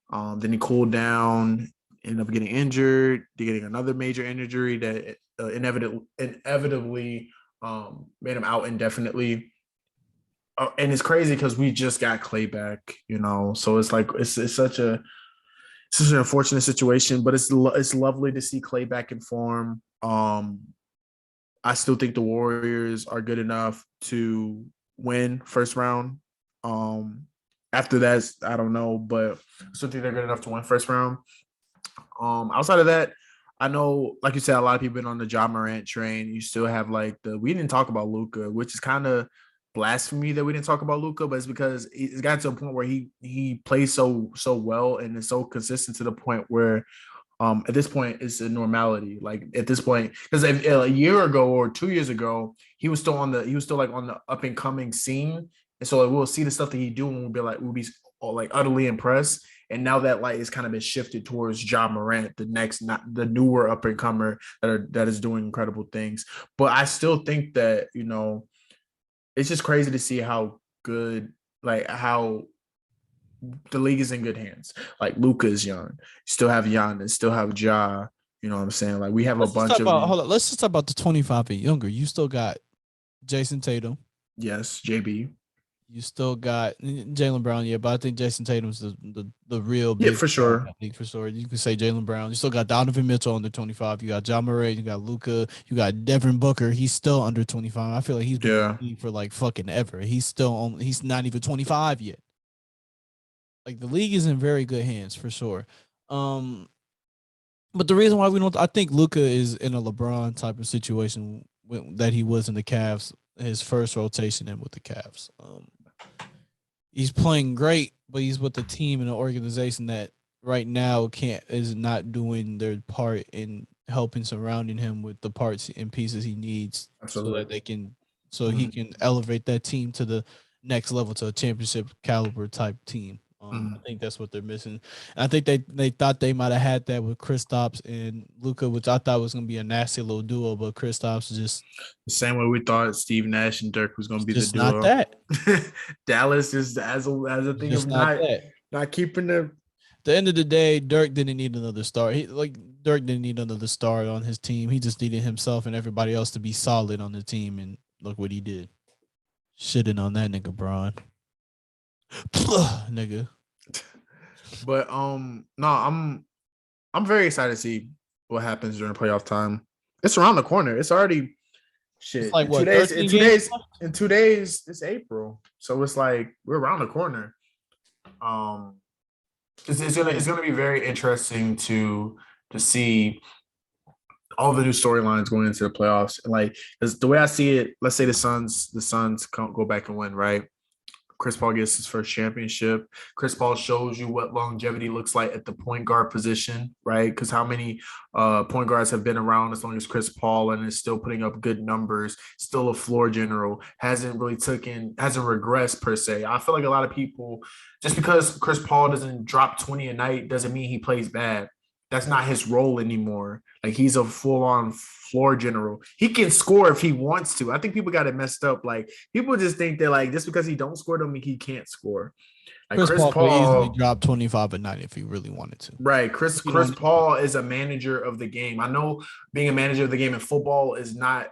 Then he cooled down, ended up getting injured, getting another major injury that inevitably made him out indefinitely. And it's crazy because we just got Clay back, so it's like it's such an unfortunate situation, but it's lovely to see Clay back in form. I still think the Warriors are good enough to win first round. After that, I don't know, but I still think they're good enough to win first round. Outside of that, I know, like you said, a lot of people been on the Ja Morant train. You still have we didn't talk about Luka, which is kind of blasphemy that we didn't talk about Luka, but it's because it's got to a point where he plays so well and is so consistent to the point where at this point it's a normality. Like at this point, because a year ago or 2 years ago, he was still on the up and coming scene, and so we'll see the stuff that he do and we'll be utterly impressed. And now that light has kind of been shifted towards Ja Morant, the newer up and comer that is doing incredible things. But I still think that it's just crazy to see how good, how the league is in good hands. Like Luka is young, you still have Giannis, still have Ja. You know what I'm saying? Like we have a bunch of hold on. Let's just talk about the 25 and younger. You still got Jason Tatum. Yes, JB. You still got Jaylen Brown, yeah, but I think Jason Tatum's the real big for sure. For sure. You can say Jaylen Brown. You still got Donovan Mitchell under 25. You got Ja Morant. You got Luka. You got Devin Booker. He's still under 25. I feel like he's been in the league for like fucking ever. He's not even 25 yet. Like the league is in very good hands for sure. But the reason why I think Luka is in a LeBron type of situation that he was in the Cavs, his first rotation in with the Cavs. He's playing great, but he's with a team and an organization that right now is not doing their part in helping surrounding him with the parts and pieces he needs. Absolutely. He can elevate that team to the next level, to a championship caliber type team. I think that's what they're missing. And I think they thought they might have had that with Kristaps and Luka, which I thought was going to be a nasty little duo, but Kristaps is just the same way we thought Steve Nash and Dirk was going to be the duo. Not that. Dallas is as a thing of not keeping them. At the end of the day, Dirk didn't need another star. Dirk didn't need another star on his team. He just needed himself and everybody else to be solid on the team, and look what he did. Shitting on that nigga, Bron. Nigga. But no, I'm very excited to see what happens during playoff time. It's around the corner. It's already shit. It's like in 2 days. In 2 days, it's April. So it's like we're around the corner. It's gonna be very interesting to see all the new storylines going into the playoffs. And like the way I see it, let's say the Suns can't go back and win, right? Chris Paul gets his first championship. Chris Paul shows you what longevity looks like at the point guard position, right? Because how many point guards have been around as long as Chris Paul and is still putting up good numbers, still a floor general, hasn't regressed per se. I feel like a lot of people, just because Chris Paul doesn't drop 20 a night doesn't mean he plays bad. That's not his role anymore. Like he's a full-on floor general. He can score if he wants to. I think people got it messed up. Like people just think that like just because he don't score don't mean he can't score. Like Chris Chris Paul could easily Paul, drop 25 a night if he really wanted to. right? Chris If you Chris don't, Paul is a manager of the game. I know being a manager of the game in football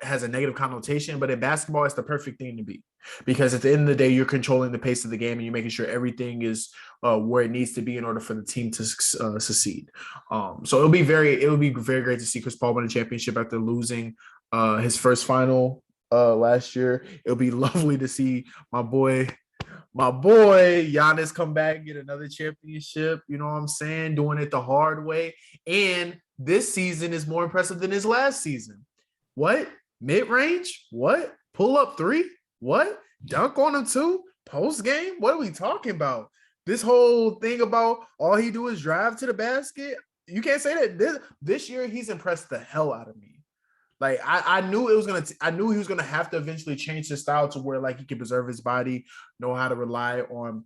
has a negative connotation, but in basketball, it's the perfect thing to be because at the end of the day, you're controlling the pace of the game and you're making sure everything is where it needs to be in order for the team to succeed. So it would be very great to see Chris Paul win a championship after losing his first final last year. It'll be lovely to see my boy Giannis come back and get another championship. You know what I'm saying? Doing it the hard way. And this season is more impressive than his last season. What? Mid-range? What? Pull up three? What? Dunk on him too? Post game? What are we talking about? This whole thing about all he do is drive to the basket. You can't say that this year he's impressed the hell out of me. Like I knew he was gonna have to eventually change his style to where like he can preserve his body, know how to rely on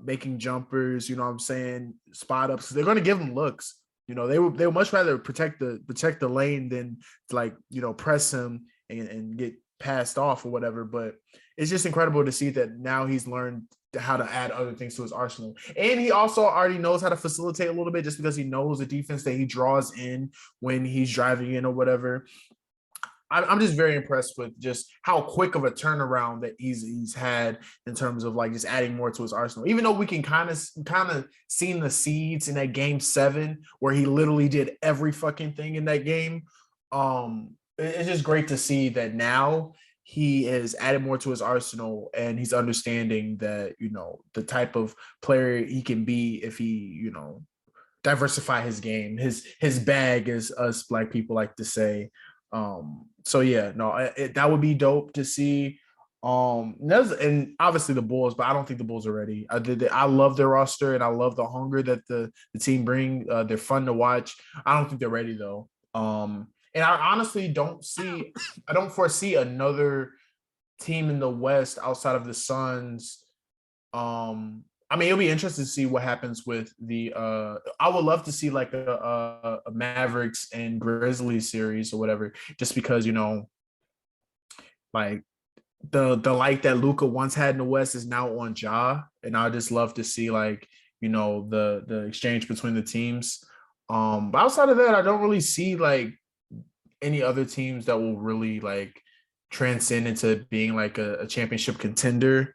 making jumpers, you know what I'm saying, spot ups. They're gonna give him looks. You know, they would much rather protect the lane than like, you know, press him and get passed off or whatever. But it's just incredible to see that now he's learned how to add other things to his arsenal. And he also already knows how to facilitate a little bit just because he knows the defense that he draws in when he's driving in or whatever. I'm just very impressed with just how quick of a turnaround that he's had in terms of like just adding more to his arsenal. Even though we can kind of seen the seeds in that game 7 where he literally did every fucking thing in that game. It's just great to see that now he has added more to his arsenal and he's understanding that, you know, the type of player he can be if he, you know, diversify his game, his bag, as us black people like to say. So yeah, no, that would be dope to see. And obviously the Bulls, but I don't think the Bulls are ready. I love their roster and I love the hunger that the team bring. They're fun to watch. I don't think they're ready though. And I honestly I don't foresee another team in the West outside of the Suns. I mean, it'll be interesting to see what happens with the. I would love to see like a Mavericks and Grizzlies series or whatever, just because, you know, like the light that Luka once had in the West is now on Ja, and I just love to see like, you know, the exchange between the teams. But outside of that, I don't really see like any other teams that will really like transcend into being like a championship contender.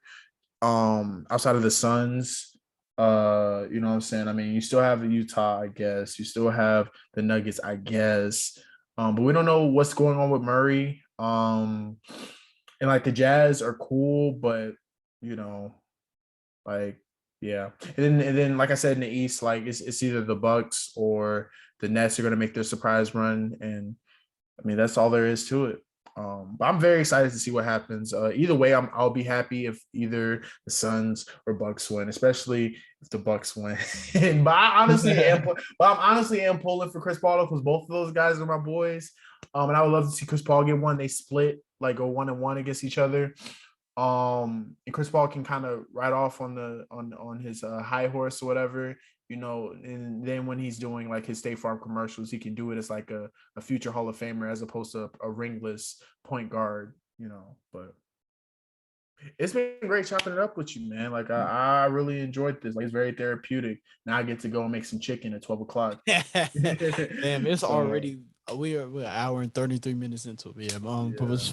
Outside of the Suns, you know what I'm saying? I mean, you still have the Utah, I guess. You still have the Nuggets, I guess. But we don't know what's going on with Murray. And like the Jazz are cool, but you know, like yeah. And then like I said in the East, like it's either the Bucks or the Nets are gonna make their surprise run. And I mean, that's all there is to it. But I'm very excited to see what happens. Either way, I'll be happy if either the Suns or Bucks win, especially if the Bucks win. But I honestly am pulling for Chris Paul because both of those guys are my boys. And I would love to see Chris Paul get one. They split, like go 1-1 against each other. And Chris Paul can kind of ride off on his high horse or whatever, you know, and then when he's doing like his State Farm commercials, he can do it as like a future Hall of Famer as opposed to a ringless point guard, you know. But it's been great chopping it up with you, man. Like I really enjoyed this. Like it's very therapeutic. Now I get to go and make some chicken at 12 o'clock. Damn, it's already we're an hour and 33 minutes into it. Yeah.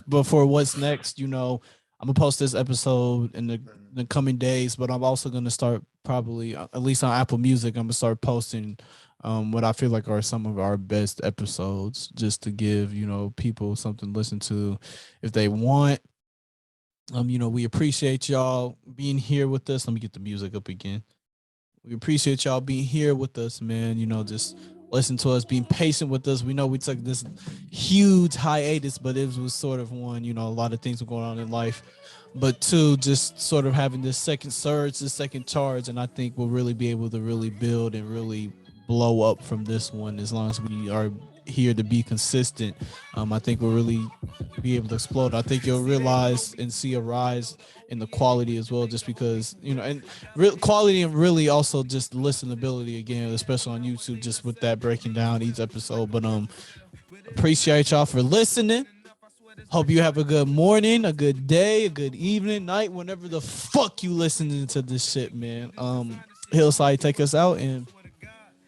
But for what's next, you know, I'm gonna post this episode in the coming days, but I'm also gonna start probably at least on Apple Music. I'm gonna start posting what I feel like are some of our best episodes, just to give, you know, people something to listen to if they want. You know, we appreciate y'all being here with us. Let me get the music up again. We appreciate y'all being here with us, man. You know, just listen to us, being patient with us. We know we took this huge hiatus, but it was sort of one, you know, a lot of things were going on in life. But two, just sort of having this second surge, this second charge, and I think we'll really be able to really build and really blow up from this one as long as we are here to be consistent. I think we'll really be able to explode. I think you'll realize and see a rise in the quality as well, just because, you know, and quality and really also just listenability again, especially on YouTube, just with that breaking down each episode. But appreciate y'all for listening. Hope you have a good morning, a good day, a good evening, night, whenever the fuck you listening to this shit, man. Hillside, take us out, and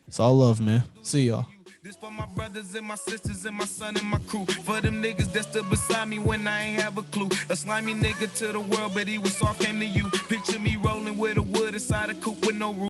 it's all love, man. See y'all. This for my brothers and my sisters and my son and my crew. For them niggas that stood beside me when I ain't have a clue. A slimy nigga to the world, but he was soft, came to you. Picture me rolling with a wood inside a coupe with no roof.